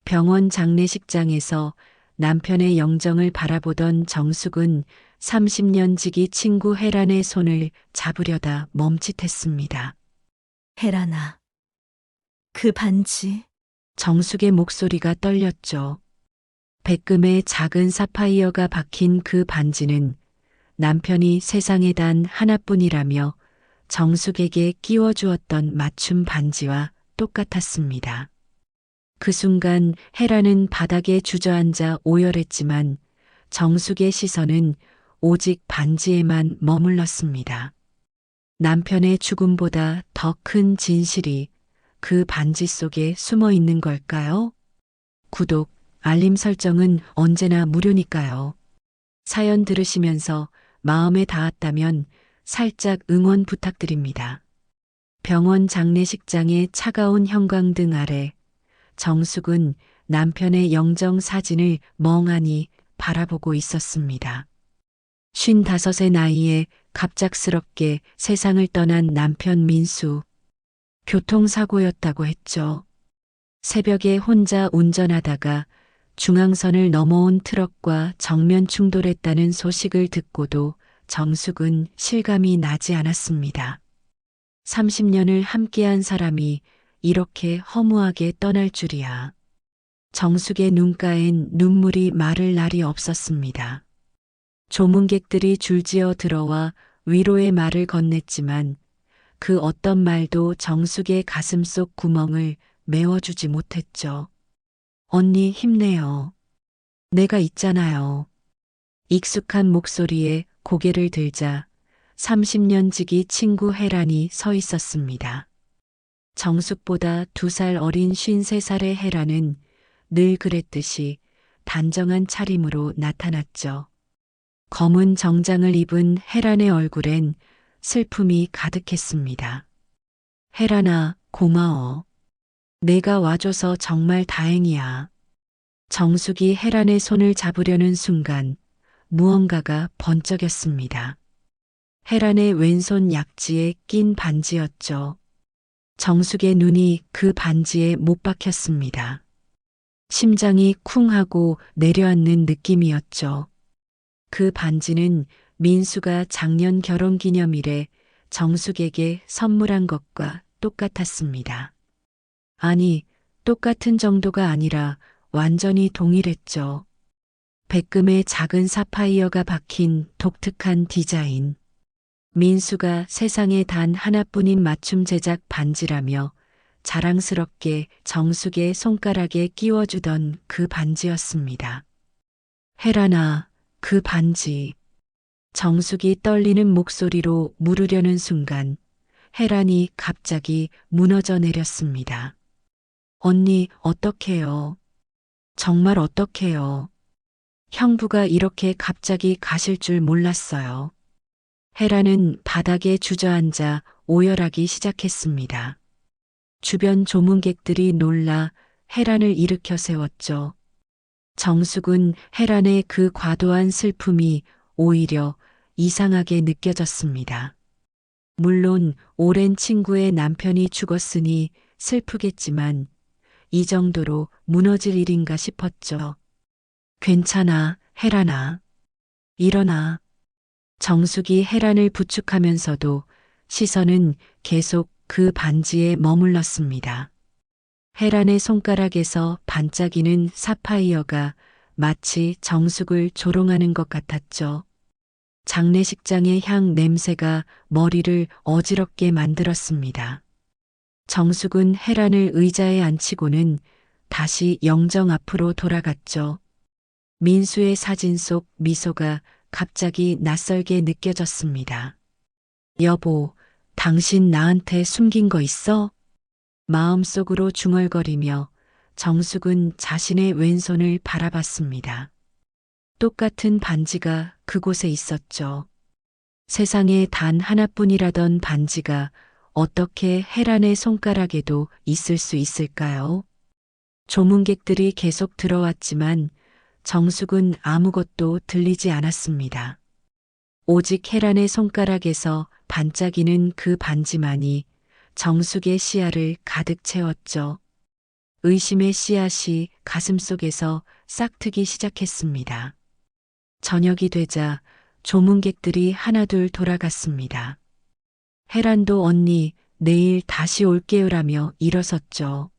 병원 장례식장에서 남편의 영정을 바라보던 정숙은 30년 지기 친구 혜란의 손을 잡으려다 멈칫했습니다. 혜란아, 그 반지, 정숙의 목소리가 떨렸죠. 백금에 작은 사파이어가 박힌 그 반지는 남편이 세상에 단 하나뿐이라며 정숙에게 끼워주었던 맞춤 반지와 똑같았습니다. 그 순간 혜란은 바닥에 주저앉아 오열했지만 정숙의 시선은 오직 반지에만 머물렀습니다. 남편의 죽음보다 더 큰 진실이 그 반지 속에 숨어 있는 걸까요? 구독, 알림 설정은 언제나 무료니까요. 사연 들으시면서 마음에 닿았다면 살짝 응원 부탁드립니다. 병원 장례식장의 차가운 형광등 아래 정숙은 남편의 영정 사진을 멍하니 바라보고 있었습니다. 55의 나이에 갑작스럽게 세상을 떠난 남편 민수. 교통사고였다고 했죠. 새벽에 혼자 운전하다가 중앙선을 넘어온 트럭과 정면 충돌했다는 소식을 듣고도 정숙은 실감이 나지 않았습니다. 30년을 함께한 사람이 이렇게 허무하게 떠날 줄이야. 정숙의 눈가엔 눈물이 마를 날이 없었습니다. 조문객들이 줄지어 들어와 위로의 말을 건넸지만 그 어떤 말도 정숙의 가슴 속 구멍을 메워주지 못했죠. 언니 힘내요. 내가 있잖아요. 익숙한 목소리에 고개를 들자 30년 지기 친구 혜란이 서 있었습니다. 정숙보다 2살 어린 53살의 혜란은 늘 그랬듯이 단정한 차림으로 나타났죠. 검은 정장을 입은 혜란의 얼굴엔 슬픔이 가득했습니다. 혜란아, 고마워. 내가 와줘서 정말 다행이야. 정숙이 혜란의 손을 잡으려는 순간 무언가가 번쩍였습니다. 혜란의 왼손 약지에 낀 반지였죠. 정숙의 눈이 그 반지에 못 박혔습니다. 심장이 쿵 하고 내려앉는 느낌이었죠. 그 반지는 민수가 작년 결혼기념일에 정숙에게 선물한 것과 똑같았습니다. 아니, 똑같은 정도가 아니라 완전히 동일했죠. 백금에 작은 사파이어가 박힌 독특한 디자인. 민수가 세상에 단 하나뿐인 맞춤 제작 반지라며 자랑스럽게 정숙의 손가락에 끼워주던 그 반지였습니다. 혜란아, 그 반지. 정숙이 떨리는 목소리로 물으려는 순간 혜란이 갑자기 무너져 내렸습니다. 언니, 어떡해요? 정말 어떡해요? 형부가 이렇게 갑자기 가실 줄 몰랐어요. 혜란은 바닥에 주저앉아 오열하기 시작했습니다. 주변 조문객들이 놀라 혜란을 일으켜 세웠죠. 정숙은 혜란의 그 과도한 슬픔이 오히려 이상하게 느껴졌습니다. 물론 오랜 친구의 남편이 죽었으니 슬프겠지만 이 정도로 무너질 일인가 싶었죠. 괜찮아, 혜란아. 일어나. 정숙이 혜란을 부축하면서도 시선은 계속 그 반지에 머물렀습니다. 혜란의 손가락에서 반짝이는 사파이어가 마치 정숙을 조롱하는 것 같았죠. 장례식장의 향 냄새가 머리를 어지럽게 만들었습니다. 정숙은 혜란을 의자에 앉히고는 다시 영정 앞으로 돌아갔죠. 민수의 사진 속 미소가 갑자기 낯설게 느껴졌습니다. 여보, 당신 나한테 숨긴 거 있어? 마음속으로 중얼거리며 정숙은 자신의 왼손을 바라봤습니다. 똑같은 반지가 그곳에 있었죠. 세상에 단 하나뿐이라던 반지가 어떻게 혜란의 손가락에도 있을 수 있을까요? 조문객들이 계속 들어왔지만 정숙은 아무것도 들리지 않았습니다. 오직 혜란의 손가락에서 반짝이는 그 반지만이 정숙의 시야를 가득 채웠죠. 의심의 씨앗이 가슴속에서 싹트기 시작했습니다. 저녁이 되자 조문객들이 하나둘 돌아갔습니다. 헤란도 언니, 내일 다시 올게요라며 일어섰죠.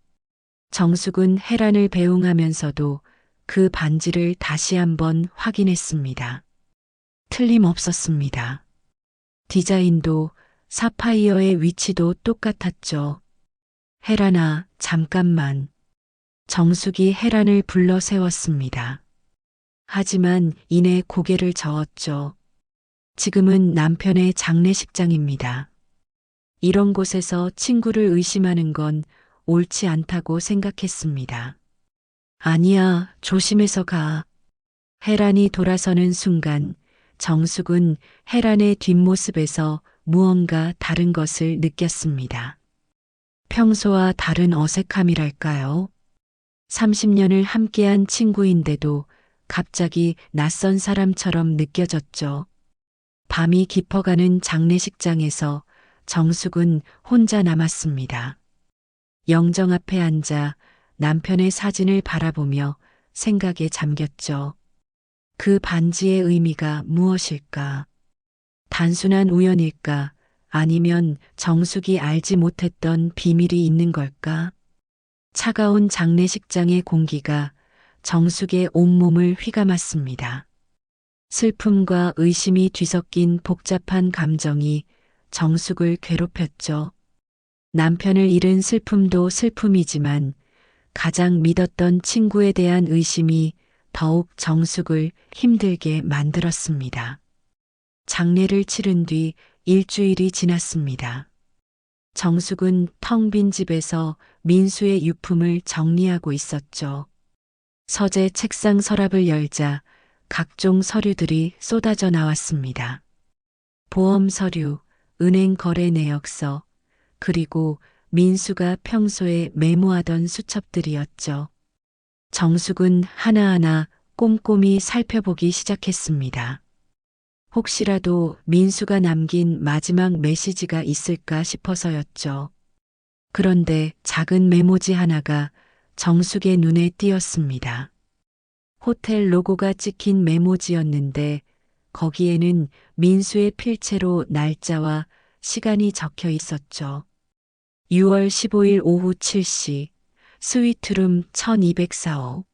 정숙은 헤란을 배웅하면서도 그 반지를 다시 한번 확인했습니다. 틀림없었습니다. 디자인도 사파이어의 위치도 똑같았죠. 헤란아, 잠깐만. 정숙이 헤란을 불러 세웠습니다. 하지만 이내 고개를 저었죠. 지금은 남편의 장례식장입니다. 이런 곳에서 친구를 의심하는 건 옳지 않다고 생각했습니다. 아니야, 조심해서 가. 헤란이 돌아서는 순간 정숙은 헤란의 뒷모습에서 무언가 다른 것을 느꼈습니다. 평소와 다른 어색함이랄까요? 30년을 함께한 친구인데도 갑자기 낯선 사람처럼 느껴졌죠. 밤이 깊어가는 장례식장에서 정숙은 혼자 남았습니다. 영정 앞에 앉아 남편의 사진을 바라보며 생각에 잠겼죠. 그 반지의 의미가 무엇일까? 단순한 우연일까? 아니면 정숙이 알지 못했던 비밀이 있는 걸까? 차가운 장례식장의 공기가 정숙의 온몸을 휘감았습니다. 슬픔과 의심이 뒤섞인 복잡한 감정이 정숙을 괴롭혔죠. 남편을 잃은 슬픔도 슬픔이지만 가장 믿었던 친구에 대한 의심이 더욱 정숙을 힘들게 만들었습니다. 장례를 치른 뒤 일주일이 지났습니다. 정숙은 텅 빈 집에서 민수의 유품을 정리하고 있었죠. 서재 책상 서랍을 열자 각종 서류들이 쏟아져 나왔습니다. 보험 서류, 은행 거래 내역서, 그리고 민수가 평소에 메모하던 수첩들이었죠. 정숙은 하나하나 꼼꼼히 살펴보기 시작했습니다. 혹시라도 민수가 남긴 마지막 메시지가 있을까 싶어서였죠. 그런데 작은 메모지 하나가 정숙의 눈에 띄었습니다. 호텔 로고가 찍힌 메모지였는데 거기에는 민수의 필체로 날짜와 시간이 적혀 있었죠. 6월 15일 오후 7시, 스위트룸 1204호.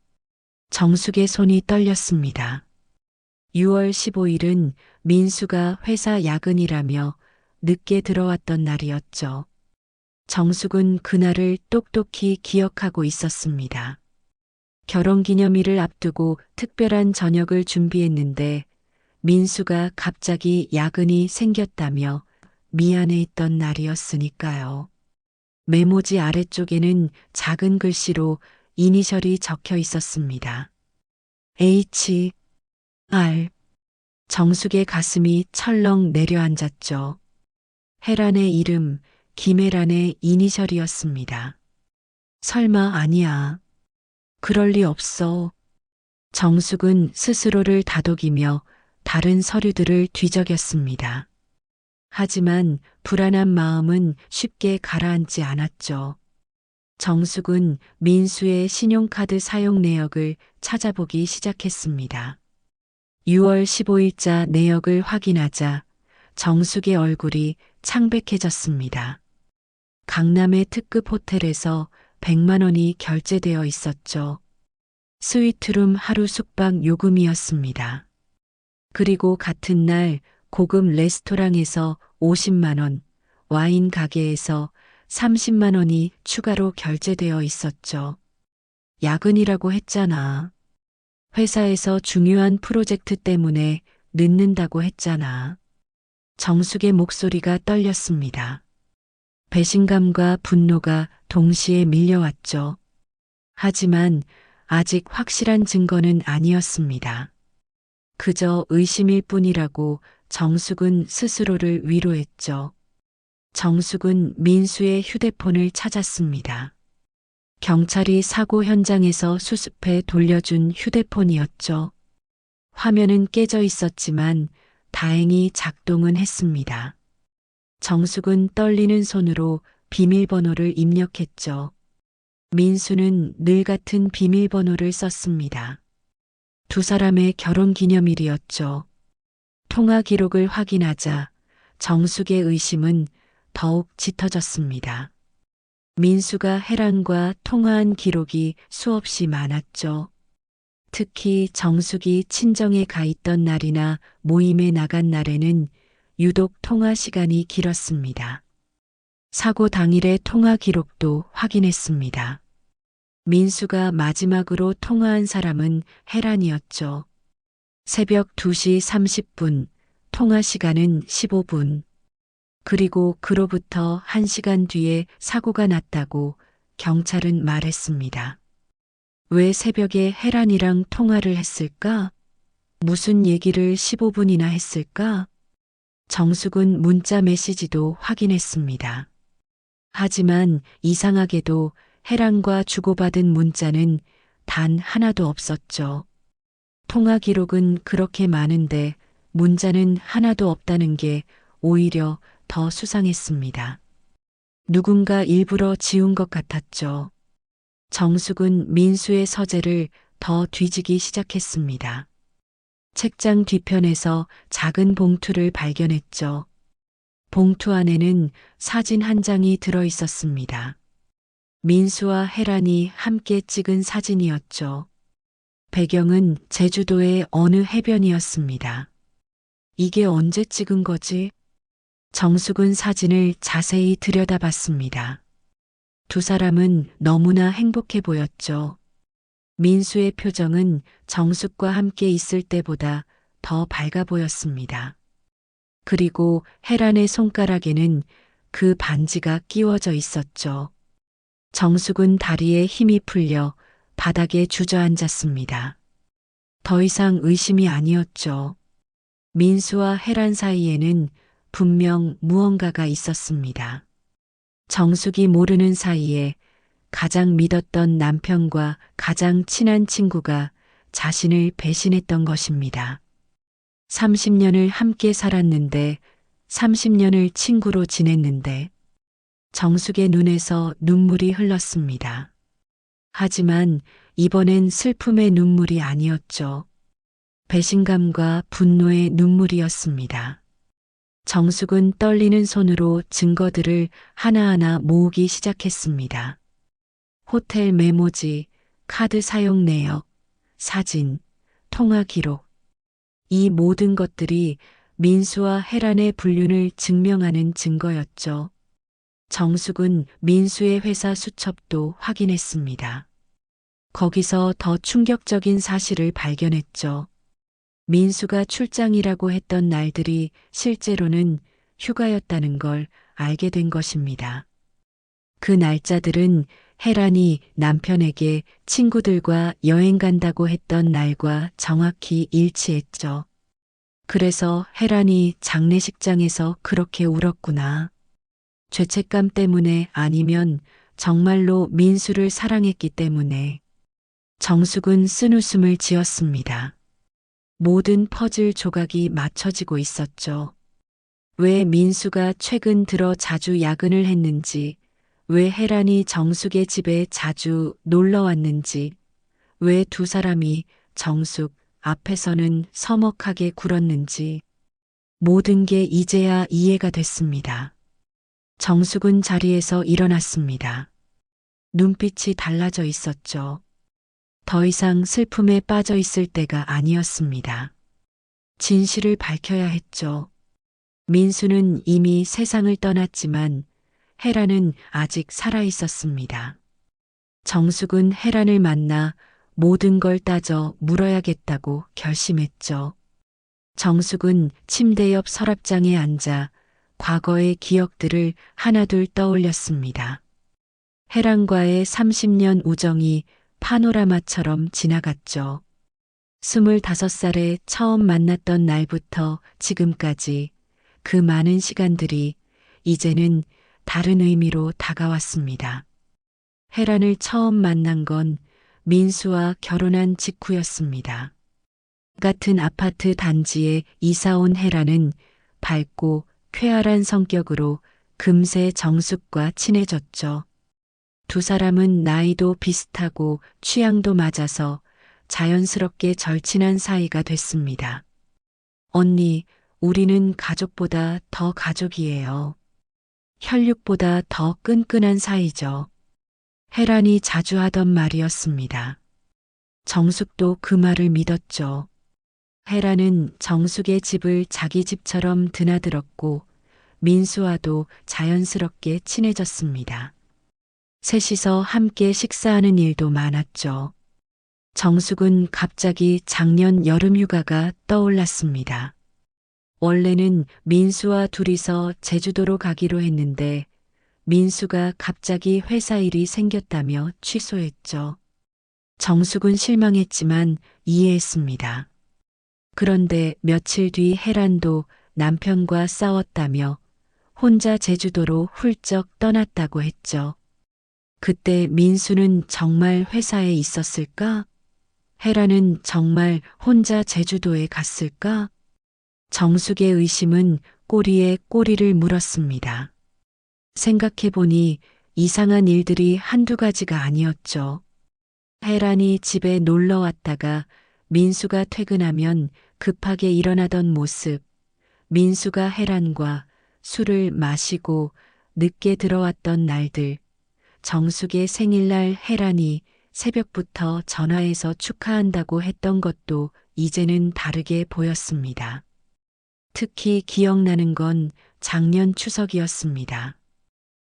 정숙의 손이 떨렸습니다. 6월 15일은 민수가 회사 야근이라며 늦게 들어왔던 날이었죠. 정숙은 그날을 똑똑히 기억하고 있었습니다. 결혼기념일을 앞두고 특별한 저녁을 준비했는데 민수가 갑자기 야근이 생겼다며 미안해했던 날이었으니까요. 메모지 아래쪽에는 작은 글씨로 이니셜이 적혀 있었습니다. H, R. 정숙의 가슴이 철렁 내려앉았죠. 헤란의 이름, 김혜란의 이니셜이었습니다. 설마 아니야. 그럴 리 없어. 정숙은 스스로를 다독이며 다른 서류들을 뒤적였습니다. 하지만 불안한 마음은 쉽게 가라앉지 않았죠. 정숙은 민수의 신용카드 사용 내역을 찾아보기 시작했습니다. 6월 15일자 내역을 확인하자 정숙의 얼굴이 창백해졌습니다. 강남의 특급 호텔에서 100만 원이 결제되어 있었죠. 스위트룸 하루 숙박 요금이었습니다. 그리고 같은 날 고급 레스토랑에서 50만 원, 와인 가게에서 30만 원이 추가로 결제되어 있었죠. 야근이라고 했잖아. 회사에서 중요한 프로젝트 때문에 늦는다고 했잖아. 정숙의 목소리가 떨렸습니다. 배신감과 분노가 동시에 밀려왔죠. 하지만 아직 확실한 증거는 아니었습니다. 그저 의심일 뿐이라고 정숙은 스스로를 위로했죠. 정숙은 민수의 휴대폰을 찾았습니다. 경찰이 사고 현장에서 수습해 돌려준 휴대폰이었죠. 화면은 깨져 있었지만 다행히 작동은 했습니다. 정숙은 떨리는 손으로 비밀번호를 입력했죠. 민수는 늘 같은 비밀번호를 썼습니다. 두 사람의 결혼 기념일이었죠. 통화 기록을 확인하자 정숙의 의심은 더욱 짙어졌습니다. 민수가 혜란과 통화한 기록이 수없이 많았죠. 특히 정숙이 친정에 가 있던 날이나 모임에 나간 날에는 유독 통화 시간이 길었습니다. 사고 당일의 통화 기록도 확인했습니다. 민수가 마지막으로 통화한 사람은 혜란이었죠. 새벽 2시 30분, 통화 시간은 15분. 그리고 그로부터 1시간 뒤에 사고가 났다고 경찰은 말했습니다. 왜 새벽에 혜란이랑 통화를 했을까? 무슨 얘기를 15분이나 했을까? 정숙은 문자 메시지도 확인했습니다. 하지만 이상하게도 혜란과 주고받은 문자는 단 하나도 없었죠. 통화 기록은 그렇게 많은데 문자는 하나도 없다는 게 오히려 더 수상했습니다. 누군가 일부러 지운 것 같았죠. 정숙은 민수의 서재를 더 뒤지기 시작했습니다. 책장 뒤편에서 작은 봉투를 발견했죠. 봉투 안에는 사진 한 장이 들어 있었습니다. 민수와 혜란이 함께 찍은 사진이었죠. 배경은 제주도의 어느 해변이었습니다. 이게 언제 찍은 거지? 정숙은 사진을 자세히 들여다봤습니다. 두 사람은 너무나 행복해 보였죠. 민수의 표정은 정숙과 함께 있을 때보다 더 밝아 보였습니다. 그리고 혜란의 손가락에는 그 반지가 끼워져 있었죠. 정숙은 다리에 힘이 풀려 바닥에 주저앉았습니다. 더 이상 의심이 아니었죠. 민수와 혜란 사이에는 분명 무언가가 있었습니다. 정숙이 모르는 사이에 가장 믿었던 남편과 가장 친한 친구가 자신을 배신했던 것입니다. 30년을 함께 살았는데, 30년을 친구로 지냈는데, 정숙의 눈에서 눈물이 흘렀습니다. 하지만 이번엔 슬픔의 눈물이 아니었죠. 배신감과 분노의 눈물이었습니다. 정숙은 떨리는 손으로 증거들을 하나하나 모으기 시작했습니다. 호텔 메모지, 카드 사용 내역, 사진, 통화 기록. 이 모든 것들이 민수와 혜란의 불륜을 증명하는 증거였죠. 정숙은 민수의 회사 수첩도 확인했습니다. 거기서 더 충격적인 사실을 발견했죠. 민수가 출장이라고 했던 날들이 실제로는 휴가였다는 걸 알게 된 것입니다. 그 날짜들은 혜란이 남편에게 친구들과 여행 간다고 했던 날과 정확히 일치했죠. 그래서 혜란이 장례식장에서 그렇게 울었구나. 죄책감 때문에 아니면 정말로 민수를 사랑했기 때문에. 정숙은 쓴웃음을 지었습니다. 모든 퍼즐 조각이 맞춰지고 있었죠. 왜 민수가 최근 들어 자주 야근을 했는지, 왜 혜란이 정숙의 집에 자주 놀러 왔는지, 왜 두 사람이 정숙 앞에서는 서먹하게 굴었는지, 모든 게 이제야 이해가 됐습니다. 정숙은 자리에서 일어났습니다. 눈빛이 달라져 있었죠. 더 이상 슬픔에 빠져 있을 때가 아니었습니다. 진실을 밝혀야 했죠. 민수는 이미 세상을 떠났지만 혜란은 아직 살아 있었습니다. 정숙은 혜란을 만나 모든 걸 따져 물어야겠다고 결심했죠. 정숙은 침대 옆 서랍장에 앉아 과거의 기억들을 하나둘 떠올렸습니다. 혜란과의 30년 우정이 파노라마처럼 지나갔죠. 25살에 처음 만났던 날부터 지금까지 그 많은 시간들이 이제는 다른 의미로 다가왔습니다. 혜란을 처음 만난 건 민수와 결혼한 직후였습니다. 같은 아파트 단지에 이사 온 혜란은 밝고 쾌활한 성격으로 금세 정숙과 친해졌죠. 두 사람은 나이도 비슷하고 취향도 맞아서 자연스럽게 절친한 사이가 됐습니다. 언니, 우리는 가족보다 더 가족이에요. 혈육보다 더 끈끈한 사이죠. 혜란이 자주 하던 말이었습니다. 정숙도 그 말을 믿었죠. 혜란은 정숙의 집을 자기 집처럼 드나들었고 민수와도 자연스럽게 친해졌습니다. 셋이서 함께 식사하는 일도 많았죠. 정숙은 갑자기 작년 여름 휴가가 떠올랐습니다. 원래는 민수와 둘이서 제주도로 가기로 했는데 민수가 갑자기 회사 일이 생겼다며 취소했죠. 정숙은 실망했지만 이해했습니다. 그런데 며칠 뒤 혜란도 남편과 싸웠다며 혼자 제주도로 훌쩍 떠났다고 했죠. 그때 민수는 정말 회사에 있었을까? 혜란은 정말 혼자 제주도에 갔을까? 정숙의 의심은 꼬리에 꼬리를 물었습니다. 생각해보니 이상한 일들이 한두 가지가 아니었죠. 혜란이 집에 놀러 왔다가 민수가 퇴근하면 급하게 일어나던 모습, 민수가 혜란과 술을 마시고 늦게 들어왔던 날들, 정숙의 생일날 혜란이 새벽부터 전화해서 축하한다고 했던 것도 이제는 다르게 보였습니다. 특히 기억나는 건 작년 추석이었습니다.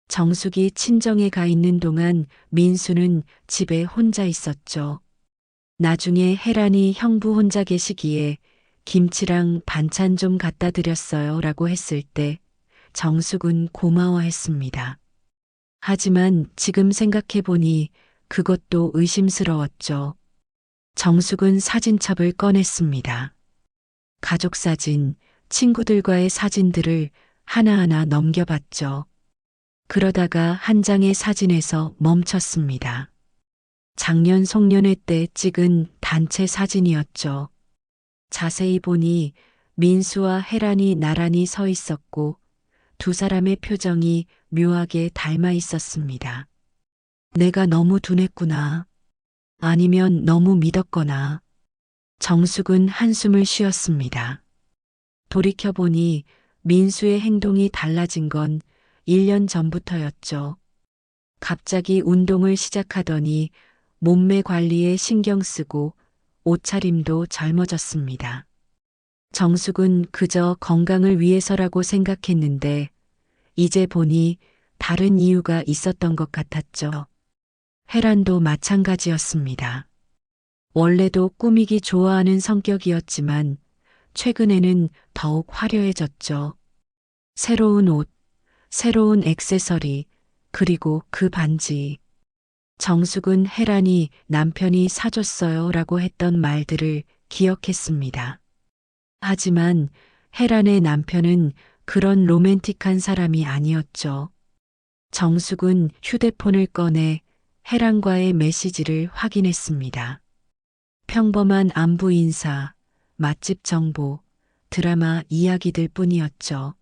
정숙이 친정에 가 있는 동안 민수는 집에 혼자 있었죠. 나중에 혜란이 형부 혼자 계시기에 김치랑 반찬 좀 갖다 드렸어요 라고 했을 때 정숙은 고마워했습니다. 하지만 지금 생각해보니 그것도 의심스러웠죠. 정숙은 사진첩을 꺼냈습니다. 가족 사진, 친구들과의 사진들을 하나하나 넘겨봤죠. 그러다가 한 장의 사진에서 멈췄습니다. 작년 송년회 때 찍은 단체 사진이었죠. 자세히 보니 민수와 혜란이 나란히 서 있었고 두 사람의 표정이 묘하게 닮아 있었습니다. 내가 너무 둔했구나. 아니면 너무 믿었거나. 정숙은 한숨을 쉬었습니다. 돌이켜보니 민수의 행동이 달라진 건 1년 전부터였죠. 갑자기 운동을 시작하더니 몸매 관리에 신경 쓰고 옷차림도 젊어졌습니다. 정숙은 그저 건강을 위해서라고 생각했는데 이제 보니 다른 이유가 있었던 것 같았죠. 혜란도 마찬가지였습니다. 원래도 꾸미기 좋아하는 성격이었지만 최근에는 더욱 화려해졌죠. 새로운 옷, 새로운 액세서리, 그리고 그 반지. 정숙은 혜란이 남편이 사줬어요 라고 했던 말들을 기억했습니다. 하지만 혜란의 남편은 그런 로맨틱한 사람이 아니었죠. 정숙은 휴대폰을 꺼내 혜란과의 메시지를 확인했습니다. 평범한 안부 인사, 맛집 정보, 드라마 이야기들 뿐이었죠.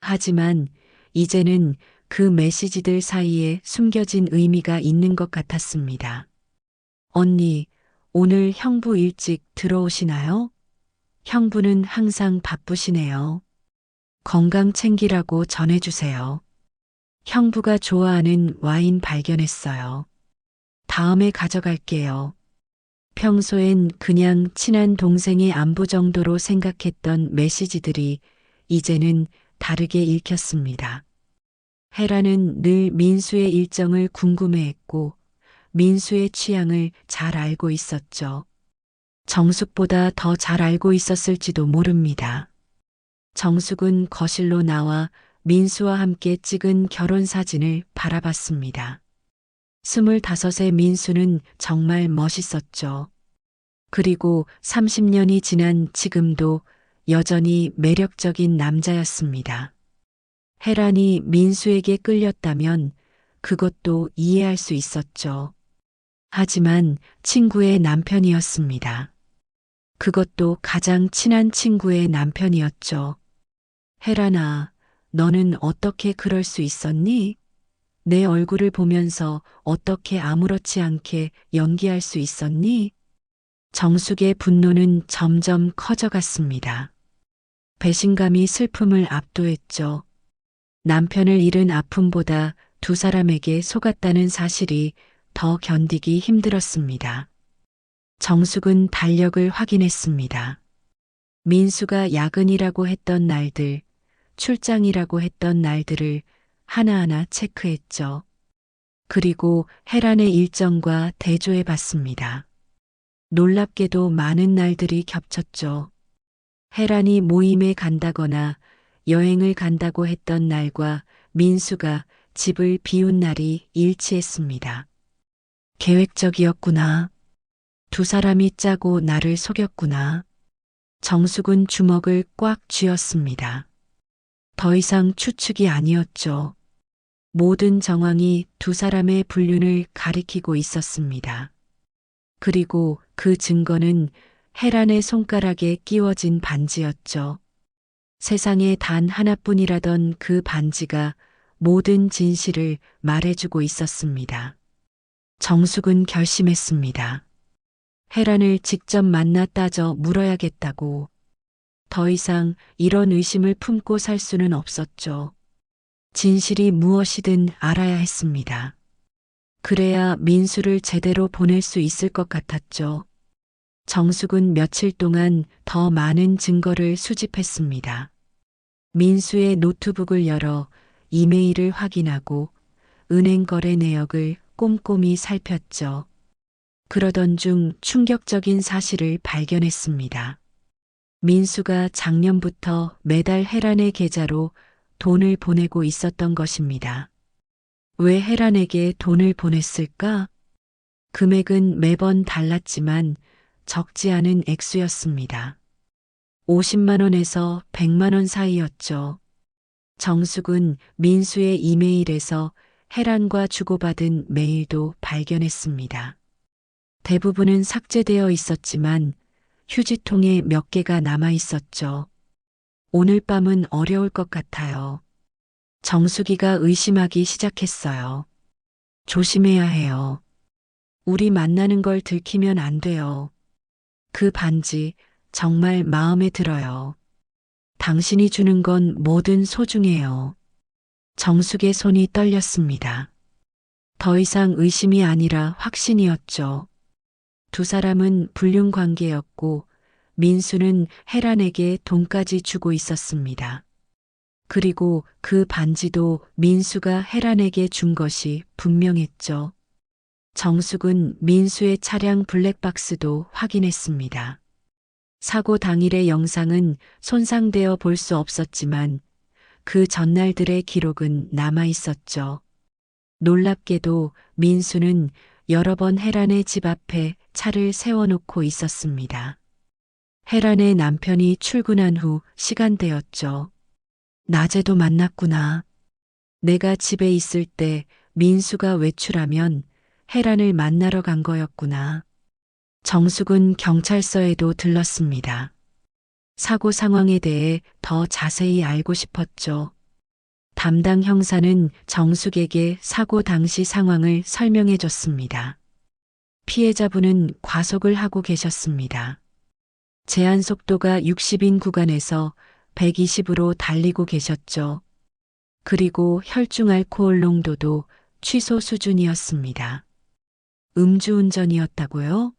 하지만 이제는 그 메시지들 사이에 숨겨진 의미가 있는 것 같았습니다. 언니, 오늘 형부 일찍 들어오시나요? 형부는 항상 바쁘시네요. 건강 챙기라고 전해주세요. 형부가 좋아하는 와인 발견했어요. 다음에 가져갈게요. 평소엔 그냥 친한 동생의 안부 정도로 생각했던 메시지들이 이제는 다르게 읽혔습니다. 혜란은 늘 민수의 일정을 궁금해했고 민수의 취향을 잘 알고 있었죠. 정숙보다 더 잘 알고 있었을지도 모릅니다. 정숙은 거실로 나와 민수와 함께 찍은 결혼 사진을 바라봤습니다. 25의 민수는 정말 멋있었죠. 그리고 30년이 지난 지금도 여전히 매력적인 남자였습니다. 혜란이 민수에게 끌렸다면 그것도 이해할 수 있었죠. 하지만 친구의 남편이었습니다. 그것도 가장 친한 친구의 남편이었죠. 혜란아, 너는 어떻게 그럴 수 있었니? 내 얼굴을 보면서 어떻게 아무렇지 않게 연기할 수 있었니? 정숙의 분노는 점점 커져갔습니다. 배신감이 슬픔을 압도했죠. 남편을 잃은 아픔보다 두 사람에게 속았다는 사실이 더 견디기 힘들었습니다. 정숙은 달력을 확인했습니다. 민수가 야근이라고 했던 날들, 출장이라고 했던 날들을 하나하나 체크했죠. 그리고 혜란의 일정과 대조해 봤습니다. 놀랍게도 많은 날들이 겹쳤죠. 혜란이 모임에 간다거나 여행을 간다고 했던 날과 민수가 집을 비운 날이 일치했습니다. 계획적이었구나. 두 사람이 짜고 나를 속였구나. 정숙은 주먹을 꽉 쥐었습니다. 더 이상 추측이 아니었죠. 모든 정황이 두 사람의 불륜을 가리키고 있었습니다. 그리고 그 증거는 혜란의 손가락에 끼워진 반지였죠. 세상에 단 하나뿐이라던 그 반지가 모든 진실을 말해주고 있었습니다. 정숙은 결심했습니다. 혜란을 직접 만나 따져 물어야겠다고. 더 이상 이런 의심을 품고 살 수는 없었죠. 진실이 무엇이든 알아야 했습니다. 그래야 민수를 제대로 보낼 수 있을 것 같았죠. 정숙은 며칠 동안 더 많은 증거를 수집했습니다. 민수의 노트북을 열어 이메일을 확인하고 은행 거래 내역을 꼼꼼히 살폈죠. 그러던 중 충격적인 사실을 발견했습니다. 민수가 작년부터 매달 혜란의 계좌로 돈을 보내고 있었던 것입니다. 왜 혜란에게 돈을 보냈을까? 금액은 매번 달랐지만 적지 않은 액수였습니다. 50만 원에서 100만 원 사이였죠. 정숙은 민수의 이메일에서 혜란과 주고받은 메일도 발견했습니다. 대부분은 삭제되어 있었지만 휴지통에 몇 개가 남아 있었죠. 오늘 밤은 어려울 것 같아요. 정숙이가 의심하기 시작했어요. 조심해야 해요. 우리 만나는 걸 들키면 안 돼요. 그 반지 정말 마음에 들어요. 당신이 주는 건 뭐든 소중해요. 정숙의 손이 떨렸습니다. 더 이상 의심이 아니라 확신이었죠. 두 사람은 불륜 관계였고 민수는 혜란에게 돈까지 주고 있었습니다. 그리고 그 반지도 민수가 혜란에게 준 것이 분명했죠. 정숙은 민수의 차량 블랙박스도 확인했습니다. 사고 당일의 영상은 손상되어 볼 수 없었지만 그 전날들의 기록은 남아 있었죠. 놀랍게도 민수는 여러 번 혜란의 집 앞에 차를 세워놓고 있었습니다. 혜란의 남편이 출근한 후 시간대였죠. 낮에도 만났구나. 내가 집에 있을 때 민수가 외출하면 혜란을 만나러 간 거였구나. 정숙은 경찰서에도 들렀습니다. 사고 상황에 대해 더 자세히 알고 싶었죠. 담당 형사는 정숙에게 사고 당시 상황을 설명해 줬습니다. 피해자분은 과속을 하고 계셨습니다. 제한 속도가 60인 구간에서 120으로 달리고 계셨죠. 그리고 혈중 알코올 농도도 취소 수준이었습니다. 음주운전이었다고요?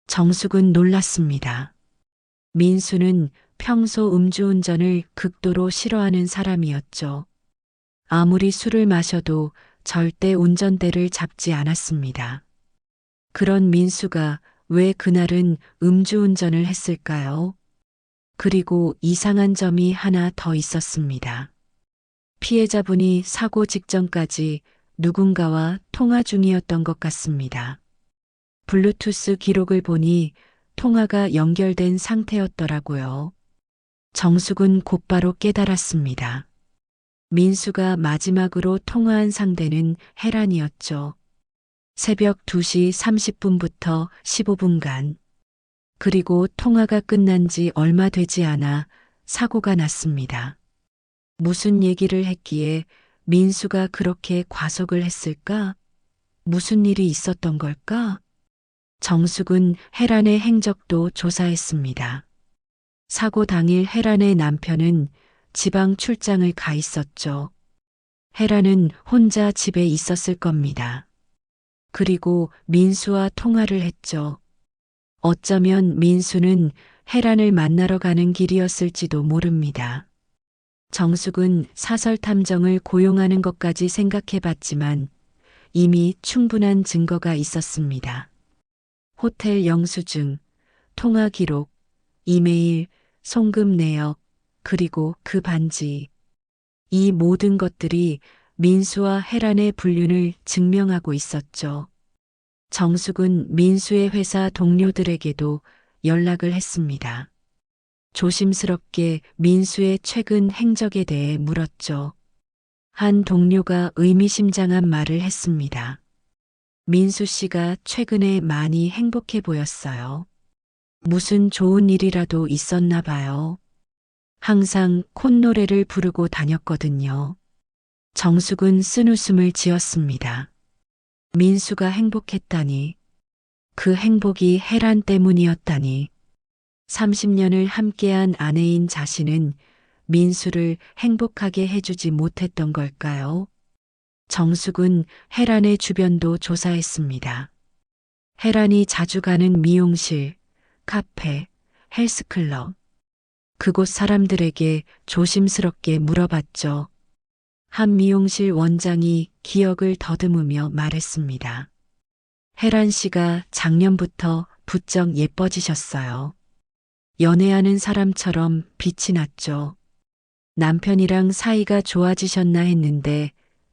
정숙은 놀랐습니다. 민수는 평소 음주운전을 극도로 싫어하는 사람이었죠. 아무리 술을 마셔도 절대 운전대를 잡지 않았습니다. 그런 민수가 왜 그날은 음주운전을 했을까요? 그리고 이상한 점이 하나 더 있었습니다. 피해자분이 사고 직전까지 누군가와 통화 중이었던 것 같습니다. 블루투스 기록을 보니 통화가 연결된 상태였더라고요. 정숙은 곧바로 깨달았습니다. 민수가 마지막으로 통화한 상대는 혜란이었죠. 새벽 2시 30분부터 15분간. 그리고 통화가 끝난 지 얼마 되지 않아 사고가 났습니다. 무슨 얘기를 했기에 민수가 그렇게 과속을 했을까? 무슨 일이 있었던 걸까? 정숙은 혜란의 행적도 조사했습니다. 사고 당일 혜란의 남편은 지방 출장을 가 있었죠. 혜란은 혼자 집에 있었을 겁니다. 그리고 민수와 통화를 했죠. 어쩌면 민수는 혜란을 만나러 가는 길이었을지도 모릅니다. 정숙은 사설 탐정을 고용하는 것까지 생각해 봤지만 이미 충분한 증거가 있었습니다. 호텔 영수증, 통화 기록, 이메일, 송금 내역, 그리고 그 반지. 이 모든 것들이 민수와 혜란의 불륜을 증명하고 있었죠. 정숙은 민수의 회사 동료들에게도 연락을 했습니다. 조심스럽게 민수의 최근 행적에 대해 물었죠. 한 동료가 의미심장한 말을 했습니다. 민수 씨가 최근에 많이 행복해 보였어요. 무슨 좋은 일이라도 있었나 봐요. 항상 콧노래를 부르고 다녔거든요. 정숙은 쓴웃음을 지었습니다. 민수가 행복했다니. 그 행복이 혜란 때문이었다니. 30년을 함께한 아내인 자신은 민수를 행복하게 해주지 못했던 걸까요? 정숙은 혜란의 주변도 조사했습니다. 혜란이 자주 가는 미용실, 카페, 헬스클럽. 그곳 사람들에게 조심스럽게 물어봤죠. 한 미용실 원장이 기억을 더듬으며 말했습니다. 혜란 씨가 작년부터 부쩍 예뻐지셨어요. 연애하는 사람처럼 빛이 났죠. 남편이랑 사이가 좋아지셨나 했는데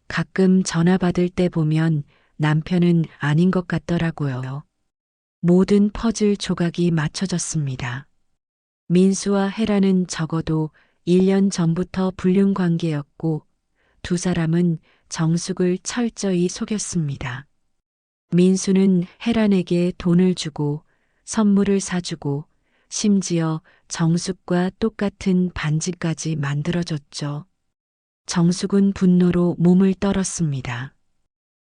가끔 전화 받을 때 보면 남편은 아닌 것 같더라고요. 모든 퍼즐 조각이 맞춰졌습니다. 민수와 혜란은 적어도 1년 전부터 불륜 관계였고 두 사람은 정숙을 철저히 속였습니다. 민수는 혜란에게 돈을 주고 선물을 사주고 심지어 정숙과 똑같은 반지까지 만들어줬죠. 정숙은 분노로 몸을 떨었습니다.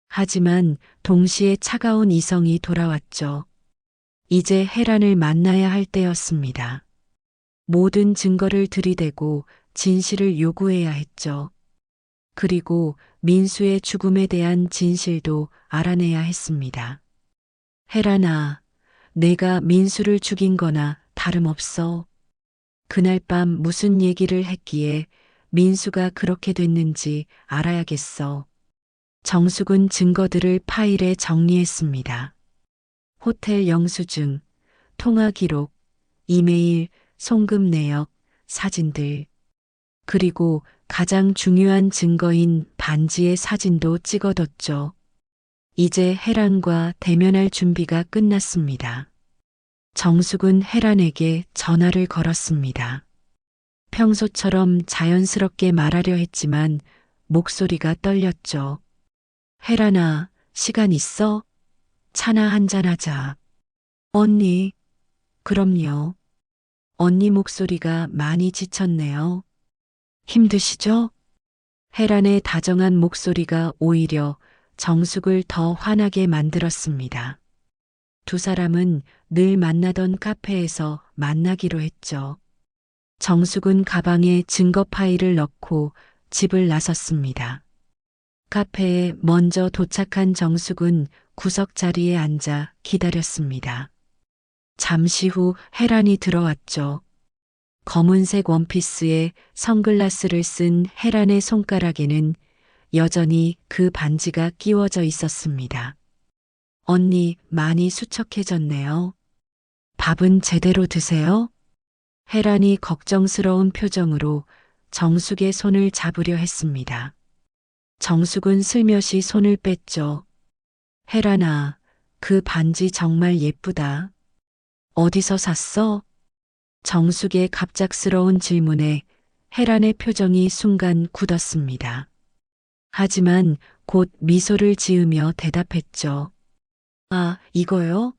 하지만 동시에 차가운 이성이 돌아왔죠. 이제 혜란을 만나야 할 때였습니다. 모든 증거를 들이대고 진실을 요구해야 했죠. 그리고 민수의 죽음에 대한 진실도 알아내야 했습니다. 혜란아, 내가 민수를 죽인 거나 다름없어. 그날 밤 무슨 얘기를 했기에 민수가 그렇게 됐는지 알아야겠어. 정숙은 증거들을 파일에 정리했습니다. 호텔 영수증, 통화 기록, 이메일, 송금 내역, 사진들. 그리고 가장 중요한 증거인 반지의 사진도 찍어뒀죠. 이제 혜란과 대면할 준비가 끝났습니다. 정숙은 혜란에게 전화를 걸었습니다. 평소처럼 자연스럽게 말하려 했지만 목소리가 떨렸죠. 혜란아, 시간 있어? 차나 한잔하자. 언니, 그럼요. 언니 목소리가 많이 지쳤네요. 힘드시죠? 혜란의 다정한 목소리가 오히려 정숙을 더 화나게 만들었습니다. 두 사람은 늘 만나던 카페에서 만나기로 했죠. 정숙은 가방에 증거 파일을 넣고 집을 나섰습니다. 카페에 먼저 도착한 정숙은 구석 자리에 앉아 기다렸습니다. 잠시 후 혜란이 들어왔죠. 검은색 원피스에 선글라스를 쓴 혜란의 손가락에는 여전히 그 반지가 끼워져 있었습니다. 언니 많이 수척해졌네요. 밥은 제대로 드세요? 혜란이 걱정스러운 표정으로 정숙의 손을 잡으려 했습니다. 정숙은 슬며시 손을 뺐죠. 혜란아, 그 반지 정말 예쁘다. 어디서 샀어? 정숙의 갑작스러운 질문에 혜란의 표정이 순간 굳었습니다. 하지만 곧 미소를 지으며 대답했죠. 아, 이거요?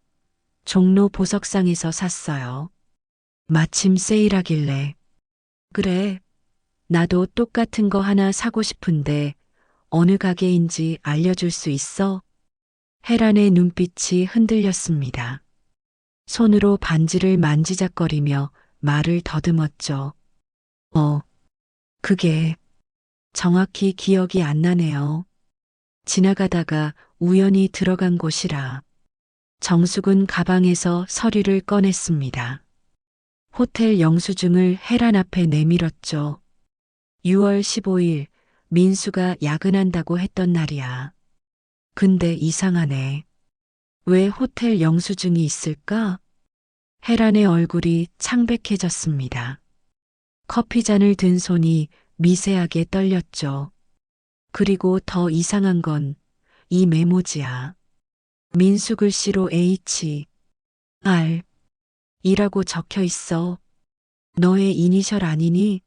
종로 보석상에서 샀어요. 마침 세일하길래. 그래, 나도 똑같은 거 하나 사고 싶은데 어느 가게인지 알려줄 수 있어? 혜란의 눈빛이 흔들렸습니다. 손으로 반지를 만지작거리며 말을 더듬었죠. 그게 정확히 기억이 안 나네요. 지나가다가 우연히 들어간 곳이라. 정숙은 가방에서 서류를 꺼냈습니다. 호텔 영수증을 혜란 앞에 내밀었죠. 6월 15일 민수가 야근한다고 했던 날이야. 근데 이상하네. 왜 호텔 영수증이 있을까? 혜란의 얼굴이 창백해졌습니다. 커피잔을 든 손이 미세하게 떨렸죠. 그리고 더 이상한 건 이 메모지야. 민수 글씨로 H, R, 이라고 적혀 있어. 너의 이니셜 아니니?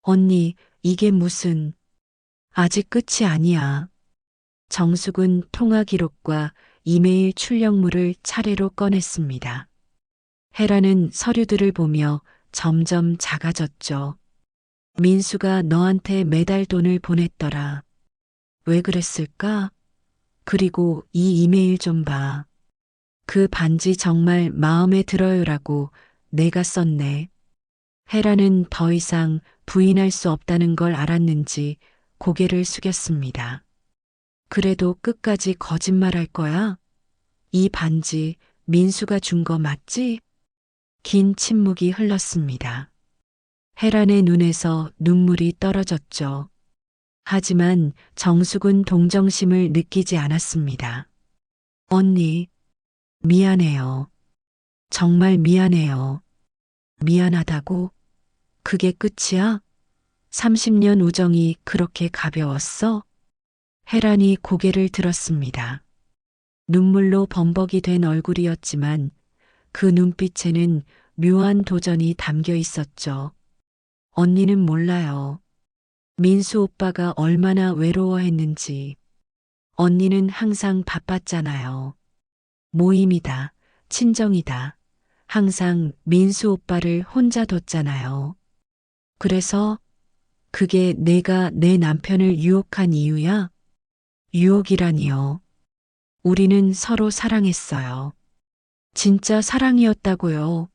언니, 이게 무슨, 아직 끝이 아니야. 정숙은 통화 기록과 이메일 출력물을 차례로 꺼냈습니다. 혜라는 서류들을 보며 점점 작아졌죠. 민수가 너한테 매달 돈을 보냈더라. 왜 그랬을까? 그리고 이 이메일 좀 봐. 그 반지 정말 마음에 들어요라고 내가 썼네. 혜라는 더 이상 부인할 수 없다는 걸 알았는지 고개를 숙였습니다. 그래도 끝까지 거짓말할 거야? 이 반지 민수가 준 거 맞지? 긴 침묵이 흘렀습니다. 혜란의 눈에서 눈물이 떨어졌죠. 하지만 정숙은 동정심을 느끼지 않았습니다. 언니, 미안해요. 정말 미안해요. 미안하다고? 그게 끝이야? 30년 우정이 그렇게 가벼웠어? 혜란이 고개를 들었습니다. 눈물로 범벅이 된 얼굴이었지만 그 눈빛에는 묘한 도전이 담겨 있었죠. 언니는 몰라요. 민수 오빠가 얼마나 외로워했는지. 언니는 항상 바빴잖아요. 모임이다, 친정이다. 항상 민수 오빠를 혼자 뒀잖아요. 그래서 그게 내가 내 남편을 유혹한 이유야? 유혹이라니요. 우리는 서로 사랑했어요. 진짜 사랑이었다고요.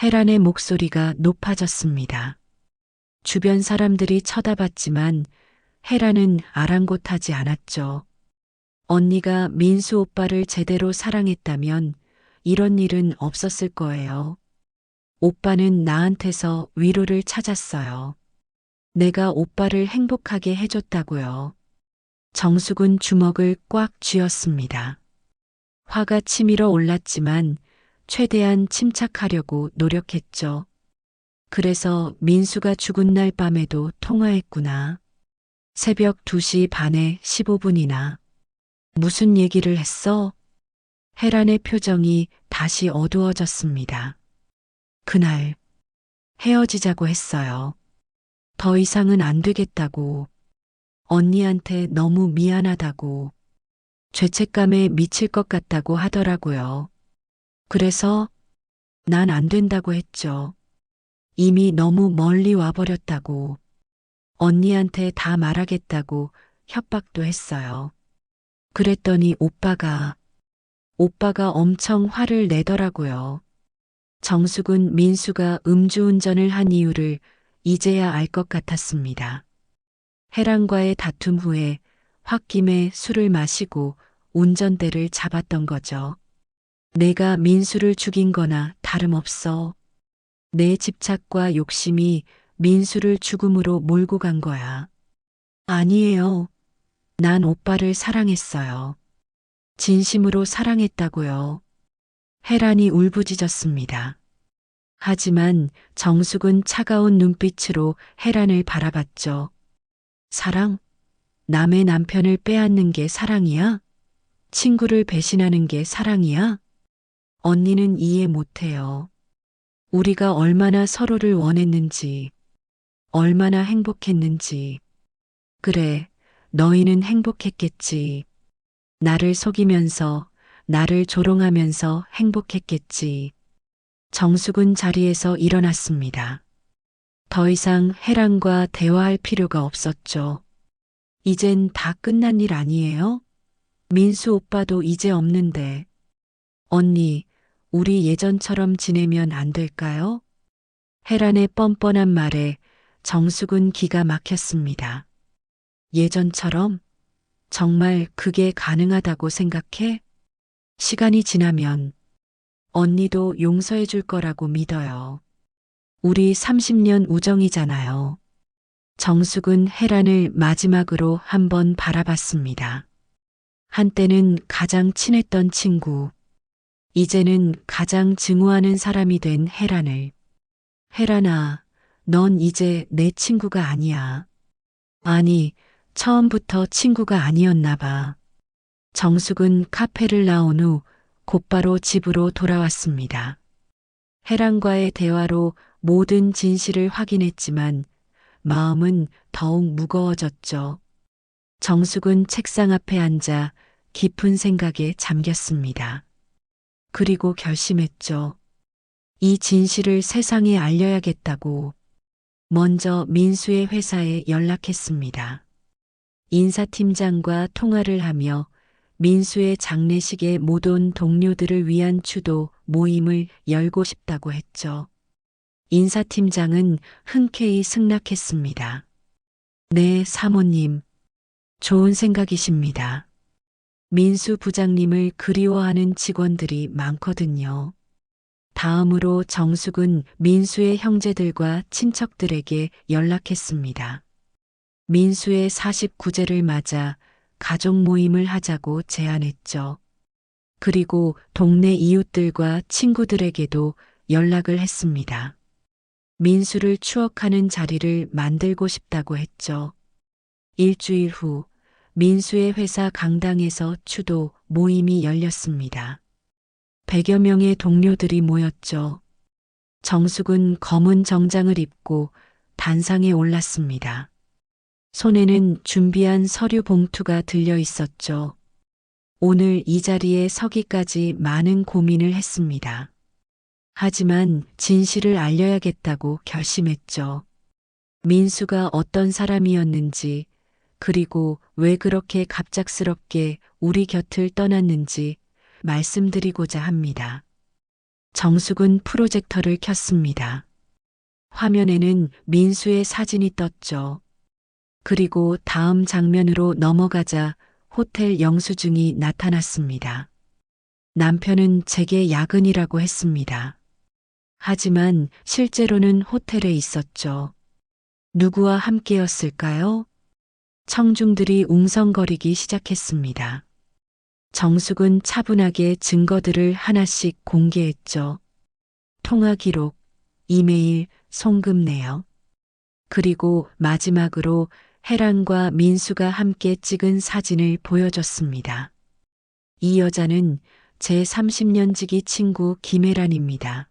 혜란의 목소리가 높아졌습니다. 주변 사람들이 쳐다봤지만 혜란은 아랑곳하지 않았죠. 언니가 민수 오빠를 제대로 사랑했다면 이런 일은 없었을 거예요. 오빠는 나한테서 위로를 찾았어요. 내가 오빠를 행복하게 해줬다고요. 정숙은 주먹을 꽉 쥐었습니다. 화가 치밀어 올랐지만 최대한 침착하려고 노력했죠. 그래서 민수가 죽은 날 밤에도 통화했구나. 새벽 2시 반에 15분이나. 무슨 얘기를 했어? 혜란의 표정이 다시 어두워졌습니다. 그날 헤어지자고 했어요. 더 이상은 안 되겠다고. 언니한테 너무 미안하다고. 죄책감에 미칠 것 같다고 하더라고요. 그래서 난 안 된다고 했죠. 이미 너무 멀리 와버렸다고. 언니한테 다 말하겠다고 협박도 했어요. 그랬더니 오빠가 엄청 화를 내더라고요. 정숙은 민수가 음주운전을 한 이유를 이제야 알 것 같았습니다. 혜란과의 다툼 후에 홧김에 술을 마시고 운전대를 잡았던 거죠. 내가 민수를 죽인 거나 다름없어. 내 집착과 욕심이 민수를 죽음으로 몰고 간 거야. 아니에요. 난 오빠를 사랑했어요. 진심으로 사랑했다고요. 혜란이 울부짖었습니다. 하지만 정숙은 차가운 눈빛으로 혜란을 바라봤죠. 사랑? 남의 남편을 빼앗는 게 사랑이야? 친구를 배신하는 게 사랑이야? 언니는 이해 못해요. 우리가 얼마나 서로를 원했는지, 얼마나 행복했는지. 그래, 너희는 행복했겠지. 나를 속이면서, 나를 조롱하면서 행복했겠지. 정숙은 자리에서 일어났습니다. 더 이상 혜란과 대화할 필요가 없었죠. 이젠 다 끝난 일 아니에요? 민수 오빠도 이제 없는데. 언니, 우리 예전처럼 지내면 안 될까요? 혜란의 뻔뻔한 말에 정숙은 기가 막혔습니다. 예전처럼? 정말 그게 가능하다고 생각해? 시간이 지나면 언니도 용서해 줄 거라고 믿어요. 우리 30년 우정이잖아요. 정숙은 혜란을 마지막으로 한번 바라봤습니다. 한때는 가장 친했던 친구, 이제는 가장 증오하는 사람이 된 혜란을. 혜란아, 넌 이제 내 친구가 아니야. 아니, 처음부터 친구가 아니었나 봐. 정숙은 카페를 나온 후 곧바로 집으로 돌아왔습니다. 혜란과의 대화로 모든 진실을 확인했지만 마음은 더욱 무거워졌죠. 정숙은 책상 앞에 앉아 깊은 생각에 잠겼습니다. 그리고 결심했죠. 이 진실을 세상에 알려야겠다고. 먼저 민수의 회사에 연락했습니다. 인사팀장과 통화를 하며 민수의 장례식에 못 온 동료들을 위한 추도 모임을 열고 싶다고 했죠. 인사팀장은 흔쾌히 승낙했습니다. 네, 사모님. 좋은 생각이십니다. 민수 부장님을 그리워하는 직원들이 많거든요. 다음으로 정숙은 민수의 형제들과 친척들에게 연락했습니다. 민수의 49제를 맞아 가족 모임을 하자고 제안했죠. 그리고 동네 이웃들과 친구들에게도 연락을 했습니다. 민수를 추억하는 자리를 만들고 싶다고 했죠. 일주일 후 민수의 회사 강당에서 추도 모임이 열렸습니다. 100여 명의 동료들이 모였죠. 정숙은 검은 정장을 입고 단상에 올랐습니다. 손에는 준비한 서류 봉투가 들려 있었죠. 오늘 이 자리에 서기까지 많은 고민을 했습니다. 하지만 진실을 알려야겠다고 결심했죠. 민수가 어떤 사람이었는지, 그리고 왜 그렇게 갑작스럽게 우리 곁을 떠났는지 말씀드리고자 합니다. 정숙은 프로젝터를 켰습니다. 화면에는 민수의 사진이 떴죠. 그리고 다음 장면으로 넘어가자 호텔 영수증이 나타났습니다. 남편은 제게 야근이라고 했습니다. 하지만 실제로는 호텔에 있었죠. 누구와 함께였을까요? 청중들이 웅성거리기 시작했습니다. 정숙은 차분하게 증거들을 하나씩 공개했죠. 통화 기록, 이메일, 송금 내역. 그리고 마지막으로 혜란과 민수가 함께 찍은 사진을 보여줬습니다. 이 여자는 제 30년지기 친구 김혜란입니다.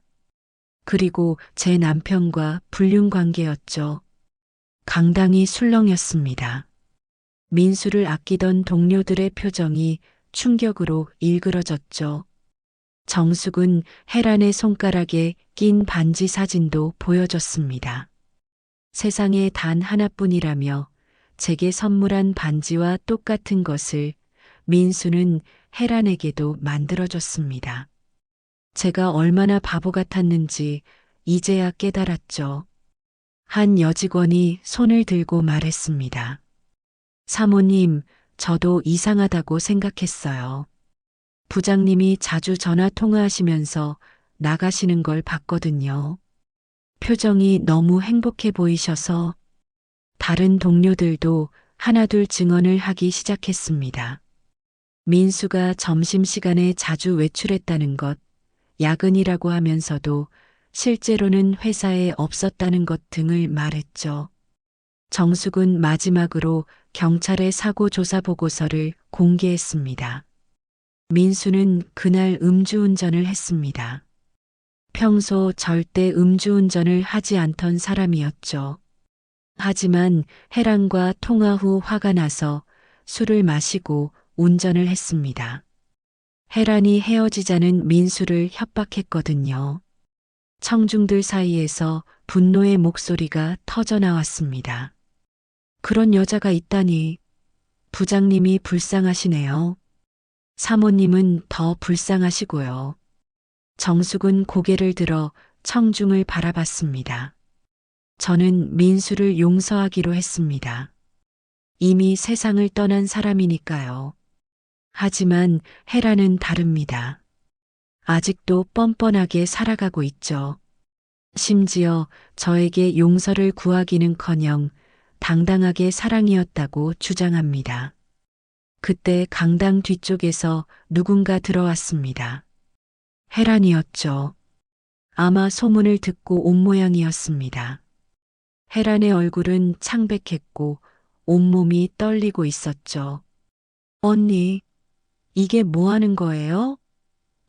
그리고 제 남편과 불륜 관계였죠. 강당이 술렁였습니다. 민수를 아끼던 동료들의 표정이 충격으로 일그러졌죠. 정숙은 혜란의 손가락에 낀 반지 사진도 보여줬습니다. 세상에 단 하나뿐이라며 제게 선물한 반지와 똑같은 것을 민수는 혜란에게도 만들어줬습니다. 제가 얼마나 바보 같았는지 이제야 깨달았죠. 한 여직원이 손을 들고 말했습니다. 사모님, 저도 이상하다고 생각했어요. 부장님이 자주 전화 통화하시면서 나가시는 걸 봤거든요. 표정이 너무 행복해 보이셔서 다른 동료들도 하나둘 증언을 하기 시작했습니다. 민수가 점심시간에 자주 외출했다는 것, 야근이라고 하면서도 실제로는 회사에 없었다는 것 등을 말했죠. 정숙은 마지막으로 경찰의 사고 조사 보고서를 공개했습니다. 민수는 그날 음주운전을 했습니다. 평소 절대 음주운전을 하지 않던 사람이었죠. 하지만 혜란과 통화 후 화가 나서 술을 마시고 운전을 했습니다. 혜란이 헤어지자는 민수를 협박했거든요. 청중들 사이에서 분노의 목소리가 터져 나왔습니다. 그런 여자가 있다니. 부장님이 불쌍하시네요. 사모님은 더 불쌍하시고요. 정숙은 고개를 들어 청중을 바라봤습니다. 저는 민수를 용서하기로 했습니다. 이미 세상을 떠난 사람이니까요. 하지만 헤라는 다릅니다. 아직도 뻔뻔하게 살아가고 있죠. 심지어 저에게 용서를 구하기는커녕 당당하게 사랑이었다고 주장합니다. 그때 강당 뒤쪽에서 누군가 들어왔습니다. 헤란이었죠. 아마 소문을 듣고 온 모양이었습니다. 헤란의 얼굴은 창백했고 온몸이 떨리고 있었죠. 언니, 이게 뭐 하는 거예요?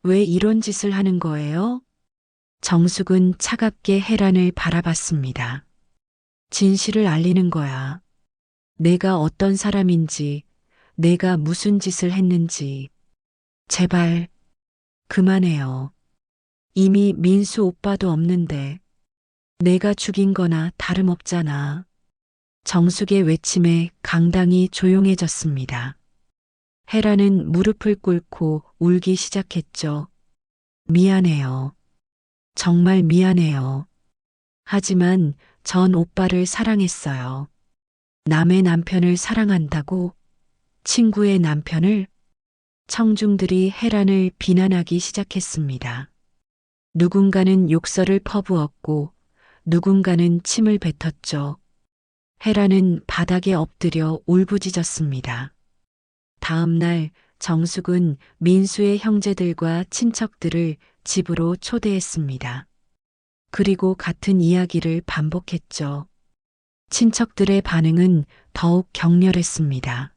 왜 이런 짓을 하는 거예요? 정숙은 차갑게 헤란을 바라봤습니다. 진실을 알리는 거야. 내가 어떤 사람인지, 내가 무슨 짓을 했는지. 제발, 그만해요. 이미 민수 오빠도 없는데, 내가 죽인 거나 다름없잖아. 정숙의 외침에 강당이 조용해졌습니다. 헤라는 무릎을 꿇고 울기 시작했죠. 미안해요. 정말 미안해요. 하지만 전 오빠를 사랑했어요. 남의 남편을 사랑한다고? 친구의 남편을? 청중들이 헤란을 비난하기 시작했습니다. 누군가는 욕설을 퍼부었고 누군가는 침을 뱉었죠. 헤라는 바닥에 엎드려 울부짖었습니다. 다음 날 정숙은 민수의 형제들과 친척들을 집으로 초대했습니다. 그리고 같은 이야기를 반복했죠. 친척들의 반응은 더욱 격렬했습니다.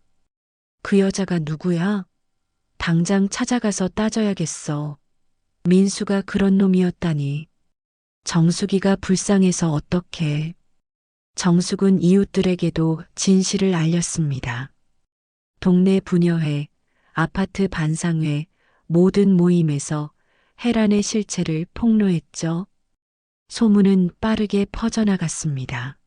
그 여자가 누구야? 당장 찾아가서 따져야겠어. 민수가 그런 놈이었다니. 정숙이가 불쌍해서 어떡해. 정숙은 이웃들에게도 진실을 알렸습니다. 동네 부녀회, 아파트 반상회, 모든 모임에서 헤란의 실체를 폭로했죠. 소문은 빠르게 퍼져나갔습니다.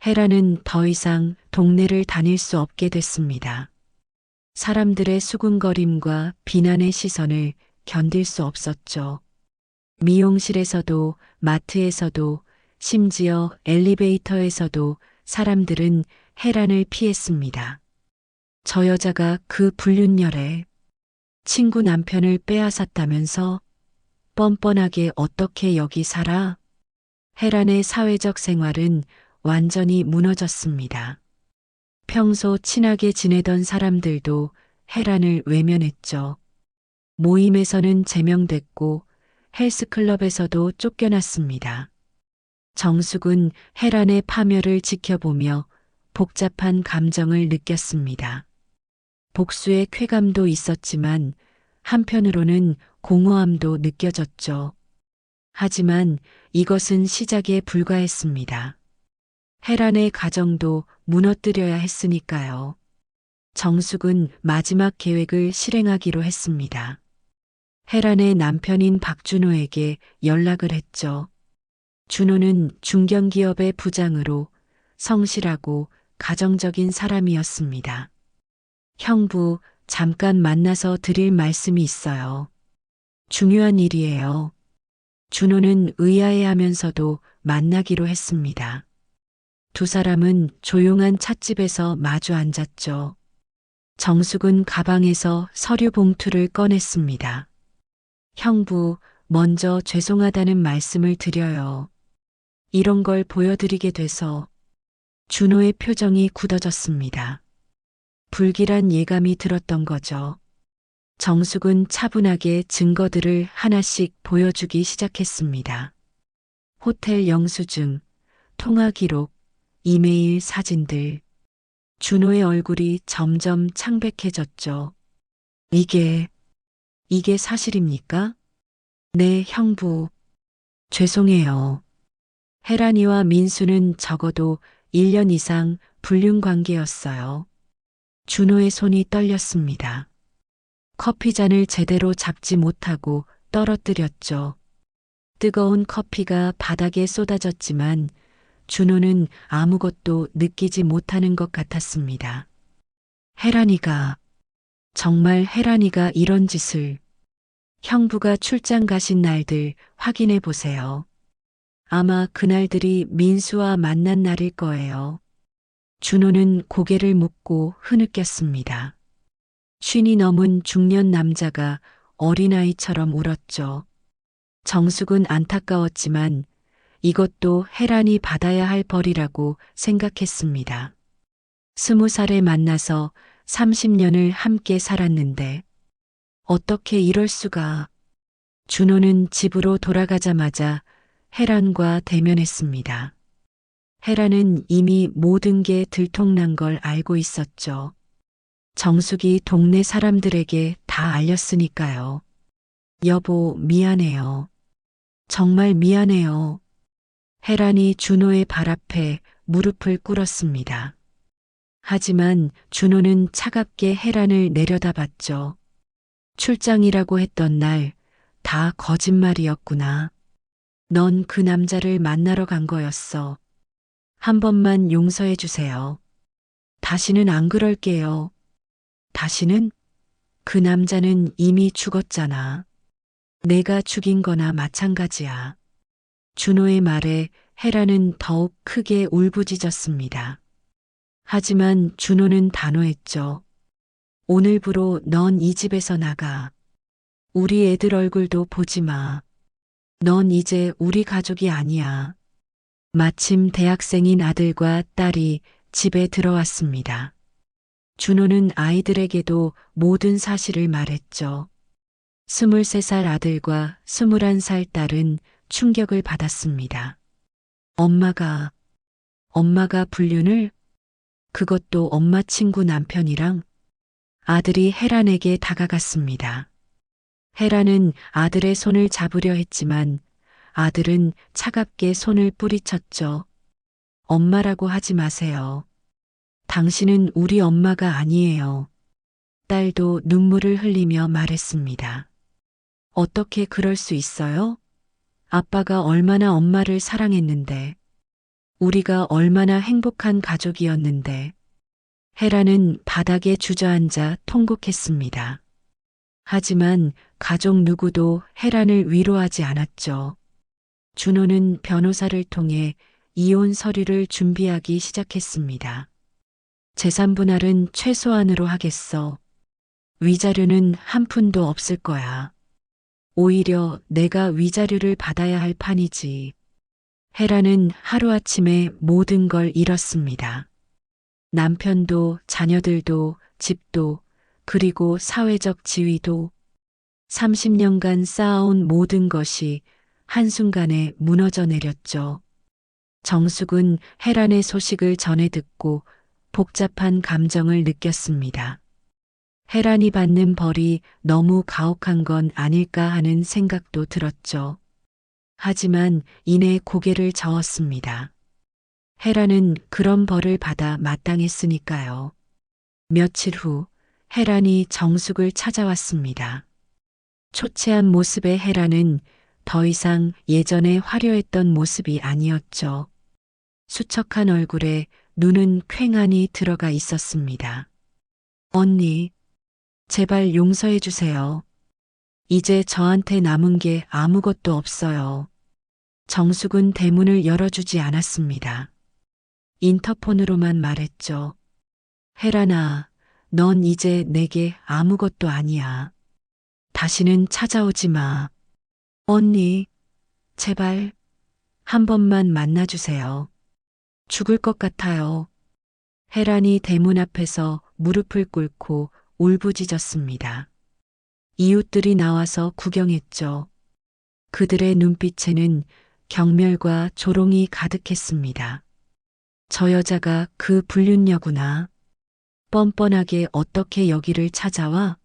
헤란은 더 이상 동네를 다닐 수 없게 됐습니다. 사람들의 수군거림과 비난의 시선을 견딜 수 없었죠. 미용실에서도 마트에서도 심지어 엘리베이터에서도 사람들은 헤란을 피했습니다. 저 여자가 그 불륜녀래. 친구 남편을 빼앗았다면서 뻔뻔하게 어떻게 여기 살아? 헤란의 사회적 생활은 완전히 무너졌습니다. 평소 친하게 지내던 사람들도 헤란을 외면했죠. 모임에서는 제명됐고 헬스클럽에서도 쫓겨났습니다. 정숙은 헤란의 파멸을 지켜보며 복잡한 감정을 느꼈습니다. 복수의 쾌감도 있었지만 한편으로는 공허함도 느껴졌죠. 하지만 이것은 시작에 불과했습니다. 헤란의 가정도 무너뜨려야 했으니까요. 정숙은 마지막 계획을 실행하기로 했습니다. 헤란의 남편인 박준호에게 연락을 했죠. 준호는 중견기업의 부장으로 성실하고 가정적인 사람이었습니다. 형부, 잠깐 만나서 드릴 말씀이 있어요. 중요한 일이에요. 준호는 의아해하면서도 만나기로 했습니다. 두 사람은 조용한 찻집에서 마주 앉았죠. 정숙은 가방에서 서류 봉투를 꺼냈습니다. 형부, 먼저 죄송하다는 말씀을 드려요. 이런 걸 보여드리게 돼서. 준호의 표정이 굳어졌습니다. 불길한 예감이 들었던 거죠. 정숙은 차분하게 증거들을 하나씩 보여주기 시작했습니다. 호텔 영수증, 통화 기록, 이메일 사진들. 준호의 얼굴이 점점 창백해졌죠. 이게 사실입니까? 네, 형부. 죄송해요. 헤란이와 민수는 적어도 1년 이상 불륜 관계였어요. 준호의 손이 떨렸습니다. 커피잔을 제대로 잡지 못하고 떨어뜨렸죠. 뜨거운 커피가 바닥에 쏟아졌지만 준호는 아무것도 느끼지 못하는 것 같았습니다. 혜란이가, 정말 혜란이가 이런 짓을. 형부가 출장 가신 날들 확인해 보세요. 아마 그날들이 민수와 만난 날일 거예요. 준호는 고개를 묶고 흐느꼈습니다. 쉰이 넘은 중년 남자가 어린아이처럼 울었죠. 정숙은 안타까웠지만 이것도 혜란이 받아야 할 벌이라고 생각했습니다. 20살에 만나서 30년을 함께 살았는데 어떻게 이럴 수가. 준호는 집으로 돌아가자마자 혜란과 대면했습니다. 혜란은 이미 모든 게 들통난 걸 알고 있었죠. 정숙이 동네 사람들에게 다 알렸으니까요. 여보, 미안해요. 정말 미안해요. 혜란이 준호의 발 앞에 무릎을 꿇었습니다. 하지만 준호는 차갑게 혜란을 내려다봤죠. 출장이라고 했던 날 다 거짓말이었구나. 넌 그 남자를 만나러 간 거였어. 한 번만 용서해 주세요. 다시는 안 그럴게요. 다시는? 그 남자는 이미 죽었잖아. 내가 죽인 거나 마찬가지야. 준호의 말에 혜란은 더욱 크게 울부짖었습니다. 하지만 준호는 단호했죠. 오늘부로 넌 이 집에서 나가. 우리 애들 얼굴도 보지 마. 넌 이제 우리 가족이 아니야. 마침 대학생인 아들과 딸이 집에 들어왔습니다. 준호는 아이들에게도 모든 사실을 말했죠. 23살 아들과 21살 딸은 충격을 받았습니다. 엄마가 불륜을? 그것도 엄마 친구 남편이랑? 아들이 혜란에게 다가갔습니다. 혜란은 아들의 손을 잡으려 했지만 아들은 차갑게 손을 뿌리쳤죠. 엄마라고 하지 마세요. 당신은 우리 엄마가 아니에요. 딸도 눈물을 흘리며 말했습니다. 어떻게 그럴 수 있어요? 아빠가 얼마나 엄마를 사랑했는데, 우리가 얼마나 행복한 가족이었는데. 혜란은 바닥에 주저앉아 통곡했습니다. 하지만 가족 누구도 혜란을 위로하지 않았죠. 준호는 변호사를 통해 이혼 서류를 준비하기 시작했습니다. 재산 분할은 최소한으로 하겠어. 위자료는 한 푼도 없을 거야. 오히려 내가 위자료를 받아야 할 판이지. 혜란은 하루아침에 모든 걸 잃었습니다. 남편도 자녀들도 집도 그리고 사회적 지위도 30년간 쌓아온 모든 것이 한순간에 무너져 내렸죠. 정숙은 혜란의 소식을 전해 듣고 복잡한 감정을 느꼈습니다. 혜란이 받는 벌이 너무 가혹한 건 아닐까 하는 생각도 들었죠. 하지만 이내 고개를 저었습니다. 혜란은 그런 벌을 받아 마땅했으니까요. 며칠 후 혜란이 정숙을 찾아왔습니다. 초췌한 모습의 혜란은 더 이상 예전에 화려했던 모습이 아니었죠. 수척한 얼굴에 눈은 퀭하니 들어가 있었습니다. 언니, 제발 용서해 주세요. 이제 저한테 남은 게 아무것도 없어요. 정숙은 대문을 열어주지 않았습니다. 인터폰으로만 말했죠. 혜란아, 넌 이제 내게 아무것도 아니야. 다시는 찾아오지 마. 언니, 제발 한 번만 만나주세요. 죽을 것 같아요. 혜란이 대문 앞에서 무릎을 꿇고 울부짖었습니다. 이웃들이 나와서 구경했죠. 그들의 눈빛에는 경멸과 조롱이 가득했습니다. 저 여자가 그 불륜녀구나. 뻔뻔하게 어떻게 여기를 찾아와?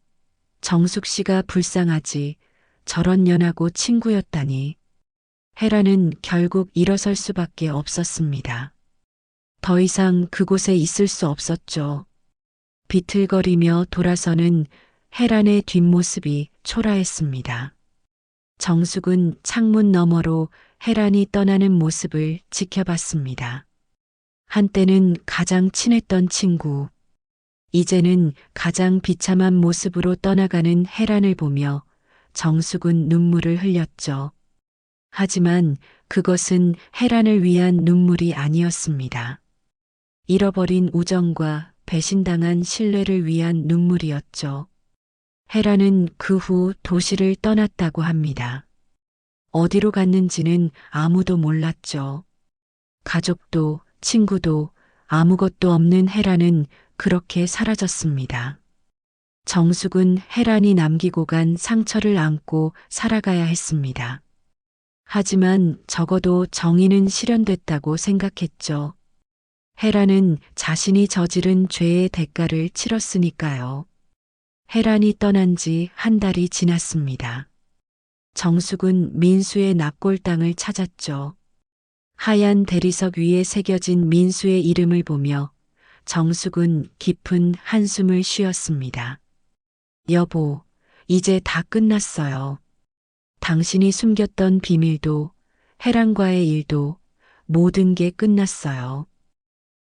정숙 씨가 불쌍하지. 저런 년하고 친구였다니. 혜란은 결국 일어설 수밖에 없었습니다. 더 이상 그곳에 있을 수 없었죠. 비틀거리며 돌아서는 혜란의 뒷모습이 초라했습니다. 정숙은 창문 너머로 혜란이 떠나는 모습을 지켜봤습니다. 한때는 가장 친했던 친구, 이제는 가장 비참한 모습으로 떠나가는 혜란을 보며 정숙은 눈물을 흘렸죠. 하지만 그것은 혜란을 위한 눈물이 아니었습니다. 잃어버린 우정과 배신당한 신뢰를 위한 눈물이었죠. 혜란은 그 후 도시를 떠났다고 합니다. 어디로 갔는지는 아무도 몰랐죠. 가족도 친구도 아무것도 없는 혜란은 그렇게 사라졌습니다. 정숙은 혜란이 남기고 간 상처를 안고 살아가야 했습니다. 하지만 적어도 정의는 실현됐다고 생각했죠. 혜란은 자신이 저지른 죄의 대가를 치렀으니까요. 혜란이 떠난 지 한 달이 지났습니다. 정숙은 민수의 납골당을 찾았죠. 하얀 대리석 위에 새겨진 민수의 이름을 보며 정숙은 깊은 한숨을 쉬었습니다. 여보, 이제 다 끝났어요. 당신이 숨겼던 비밀도, 혜란과의 일도 모든 게 끝났어요.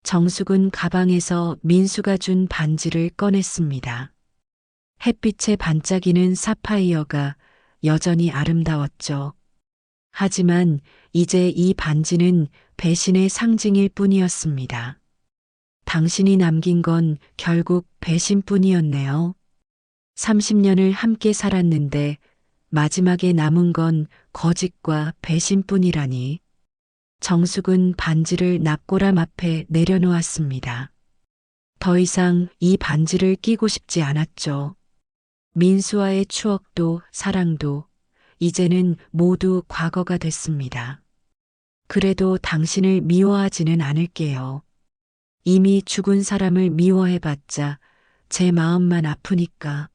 정숙은 가방에서 민수가 준 반지를 꺼냈습니다. 햇빛에 반짝이는 사파이어가 여전히 아름다웠죠. 하지만 이제 이 반지는 배신의 상징일 뿐이었습니다. 당신이 남긴 건 결국 배신뿐이었네요. 30년을 함께 살았는데 마지막에 남은 건 거짓과 배신뿐이라니. 정숙은 반지를 납골함 앞에 내려놓았습니다. 더 이상 이 반지를 끼고 싶지 않았죠. 민수와의 추억도 사랑도 이제는 모두 과거가 됐습니다. 그래도 당신을 미워하지는 않을게요. 이미 죽은 사람을 미워해봤자 제 마음만 아프니까.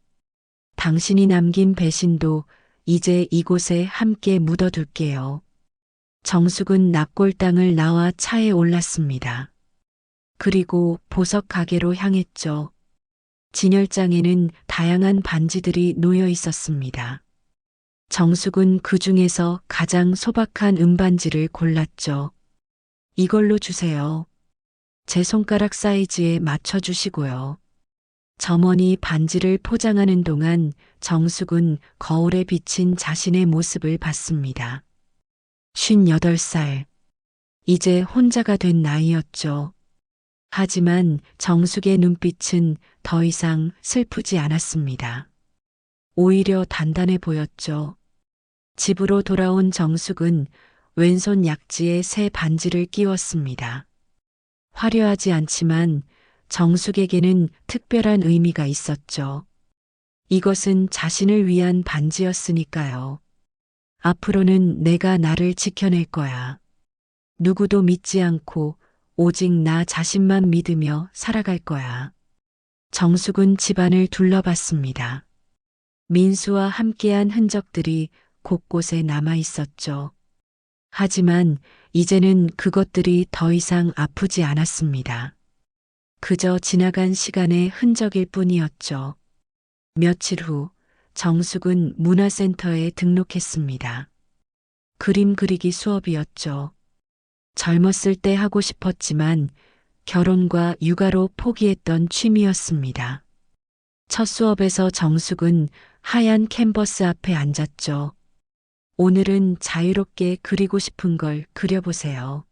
당신이 남긴 배신도 이제 이곳에 함께 묻어둘게요. 정숙은 납골당을 나와 차에 올랐습니다. 그리고 보석 가게로 향했죠. 진열장에는 다양한 반지들이 놓여 있었습니다. 정숙은 그 중에서 가장 소박한 은반지를 골랐죠. 이걸로 주세요. 제 손가락 사이즈에 맞춰주시고요. 점원이 반지를 포장하는 동안 정숙은 거울에 비친 자신의 모습을 봤습니다. 58살. 이제 혼자가 된 나이였죠. 하지만 정숙의 눈빛은 더 이상 슬프지 않았습니다. 오히려 단단해 보였죠. 집으로 돌아온 정숙은 왼손 약지에 새 반지를 끼웠습니다. 화려하지 않지만 정숙에게는 특별한 의미가 있었죠. 이것은 자신을 위한 반지였으니까요. 앞으로는 내가 나를 지켜낼 거야. 누구도 믿지 않고 오직 나 자신만 믿으며 살아갈 거야. 정숙은 집안을 둘러봤습니다. 민수와 함께한 흔적들이 곳곳에 남아 있었죠. 하지만 이제는 그것들이 더 이상 아프지 않았습니다. 그저 지나간 시간의 흔적일 뿐이었죠. 며칠 후 정숙은 문화센터에 등록했습니다. 그림 그리기 수업이었죠. 젊었을 때 하고 싶었지만 결혼과 육아로 포기했던 취미였습니다. 첫 수업에서 정숙은 하얀 캔버스 앞에 앉았죠. 오늘은 자유롭게 그리고 싶은 걸 그려보세요.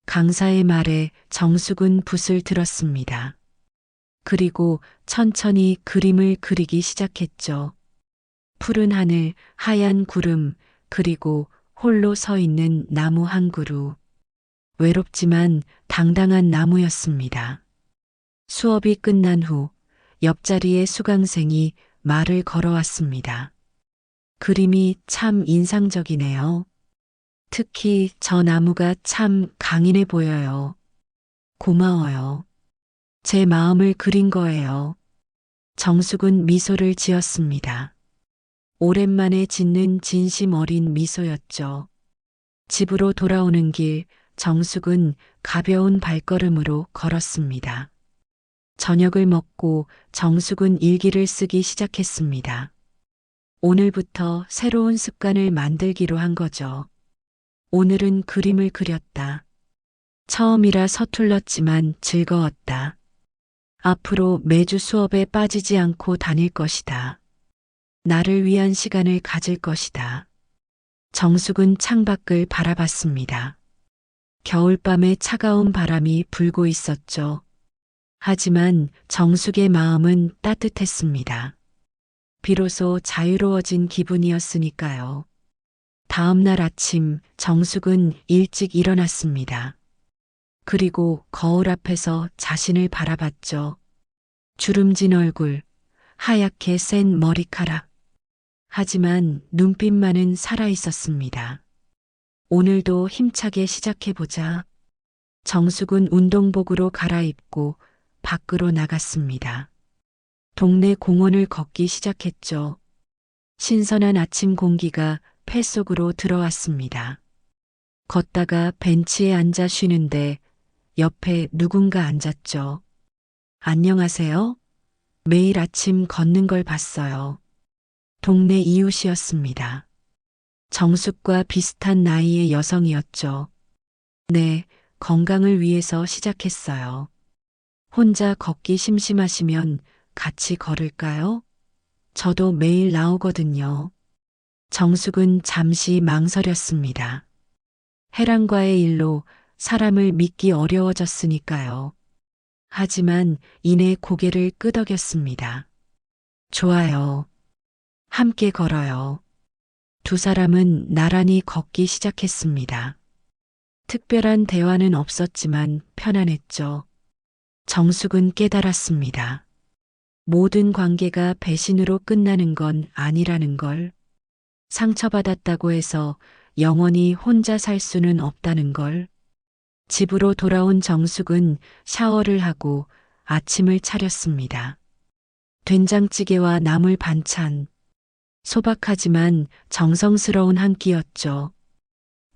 강사의 말에 정숙은 붓을 들었습니다. 그리고 천천히 그림을 그리기 시작했죠. 푸른 하늘, 하얀 구름, 그리고 홀로 서 있는 나무 한 그루. 외롭지만 당당한 나무였습니다. 수업이 끝난 후 옆자리의 수강생이 말을 걸어왔습니다. 그림이 참 인상적이네요. 특히 저 나무가 참 강인해 보여요. 고마워요. 제 마음을 그린 거예요. 정숙은 미소를 지었습니다. 오랜만에 짓는 진심 어린 미소였죠. 집으로 돌아오는 길 정숙은 가벼운 발걸음으로 걸었습니다. 저녁을 먹고 정숙은 일기를 쓰기 시작했습니다. 오늘부터 새로운 습관을 만들기로 한 거죠. 오늘은 그림을 그렸다. 처음이라 서툴렀지만 즐거웠다. 앞으로 매주 수업에 빠지지 않고 다닐 것이다. 나를 위한 시간을 가질 것이다. 정숙은 창밖을 바라봤습니다. 겨울밤에 차가운 바람이 불고 있었죠. 하지만 정숙의 마음은 따뜻했습니다. 비로소 자유로워진 기분이었으니까요. 다음 날 아침 정숙은 일찍 일어났습니다. 그리고 거울 앞에서 자신을 바라봤죠. 주름진 얼굴, 하얗게 센 머리카락. 하지만 눈빛만은 살아 있었습니다. 오늘도 힘차게 시작해보자. 정숙은 운동복으로 갈아입고 밖으로 나갔습니다. 동네 공원을 걷기 시작했죠. 신선한 아침 공기가 폐 속으로 들어왔습니다. 걷다가 벤치에 앉아 쉬는데 옆에 누군가 앉았죠. 안녕하세요. 매일 아침 걷는 걸 봤어요. 동네 이웃이었습니다. 정숙과 비슷한 나이의 여성이었죠. 네, 건강을 위해서 시작했어요. 혼자 걷기 심심하시면 같이 걸을까요? 저도 매일 나오거든요. 정숙은 잠시 망설였습니다. 해랑과의 일로 사람을 믿기 어려워졌으니까요. 하지만 이내 고개를 끄덕였습니다. 좋아요. 함께 걸어요. 두 사람은 나란히 걷기 시작했습니다. 특별한 대화는 없었지만 편안했죠. 정숙은 깨달았습니다. 모든 관계가 배신으로 끝나는 건 아니라는 걸. 상처받았다고 해서 영원히 혼자 살 수는 없다는 걸. 집으로 돌아온 정숙은 샤워를 하고 아침을 차렸습니다. 된장찌개와 나물 반찬. 소박하지만 정성스러운 한 끼였죠.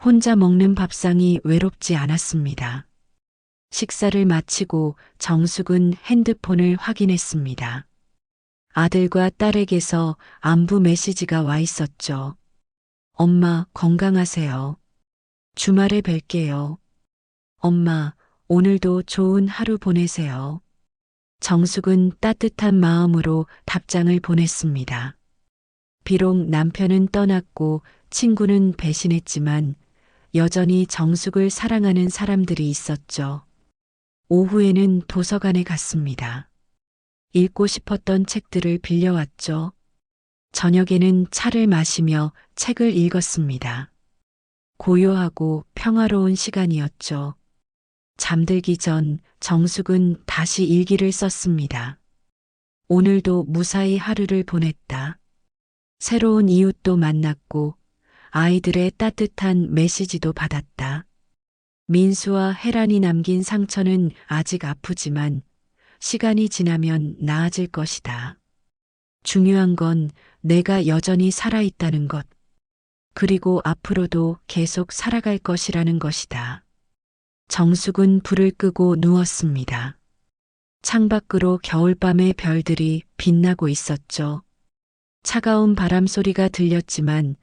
혼자 먹는 밥상이 외롭지 않았습니다. 식사를 마치고 정숙은 핸드폰을 확인했습니다. 아들과 딸에게서 안부 메시지가 와 있었죠. 엄마, 건강하세요. 주말에 뵐게요. 엄마, 오늘도 좋은 하루 보내세요. 정숙은 따뜻한 마음으로 답장을 보냈습니다. 비록 남편은 떠났고 친구는 배신했지만 여전히 정숙을 사랑하는 사람들이 있었죠. 오후에는 도서관에 갔습니다. 읽고 싶었던 책들을 빌려왔죠. 저녁에는 차를 마시며 책을 읽었습니다. 고요하고 평화로운 시간이었죠. 잠들기 전 정숙은 다시 일기를 썼습니다. 오늘도 무사히 하루를 보냈다. 새로운 이웃도 만났고 아이들의 따뜻한 메시지도 받았다. 민수와 혜란이 남긴 상처는 아직 아프지만 시간이 지나면 나아질 것이다. 중요한 건 내가 여전히 살아있다는 것, 그리고 앞으로도 계속 살아갈 것이라는 것이다. 정숙은 불을 끄고 누웠습니다. 창밖으로 겨울밤의 별들이 빛나고 있었죠. 차가운 바람 소리가 들렸지만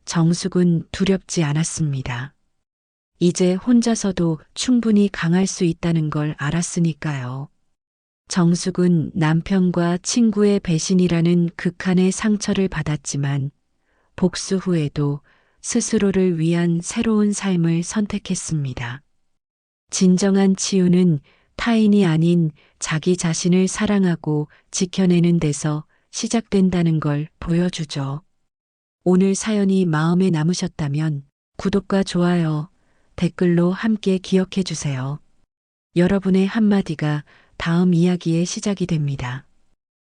정숙은 두렵지 않았습니다. 이제 혼자서도 충분히 강할 수 있다는 걸 알았으니까요. 정숙은 남편과 친구의 배신이라는 극한의 상처를 받았지만 복수 후에도 스스로를 위한 새로운 삶을 선택했습니다. 진정한 치유는 타인이 아닌 자기 자신을 사랑하고 지켜내는 데서 시작된다는 걸 보여주죠. 오늘 사연이 마음에 남으셨다면 구독과 좋아요, 댓글로 함께 기억해 주세요. 여러분의 한마디가 다음 이야기의 시작이 됩니다.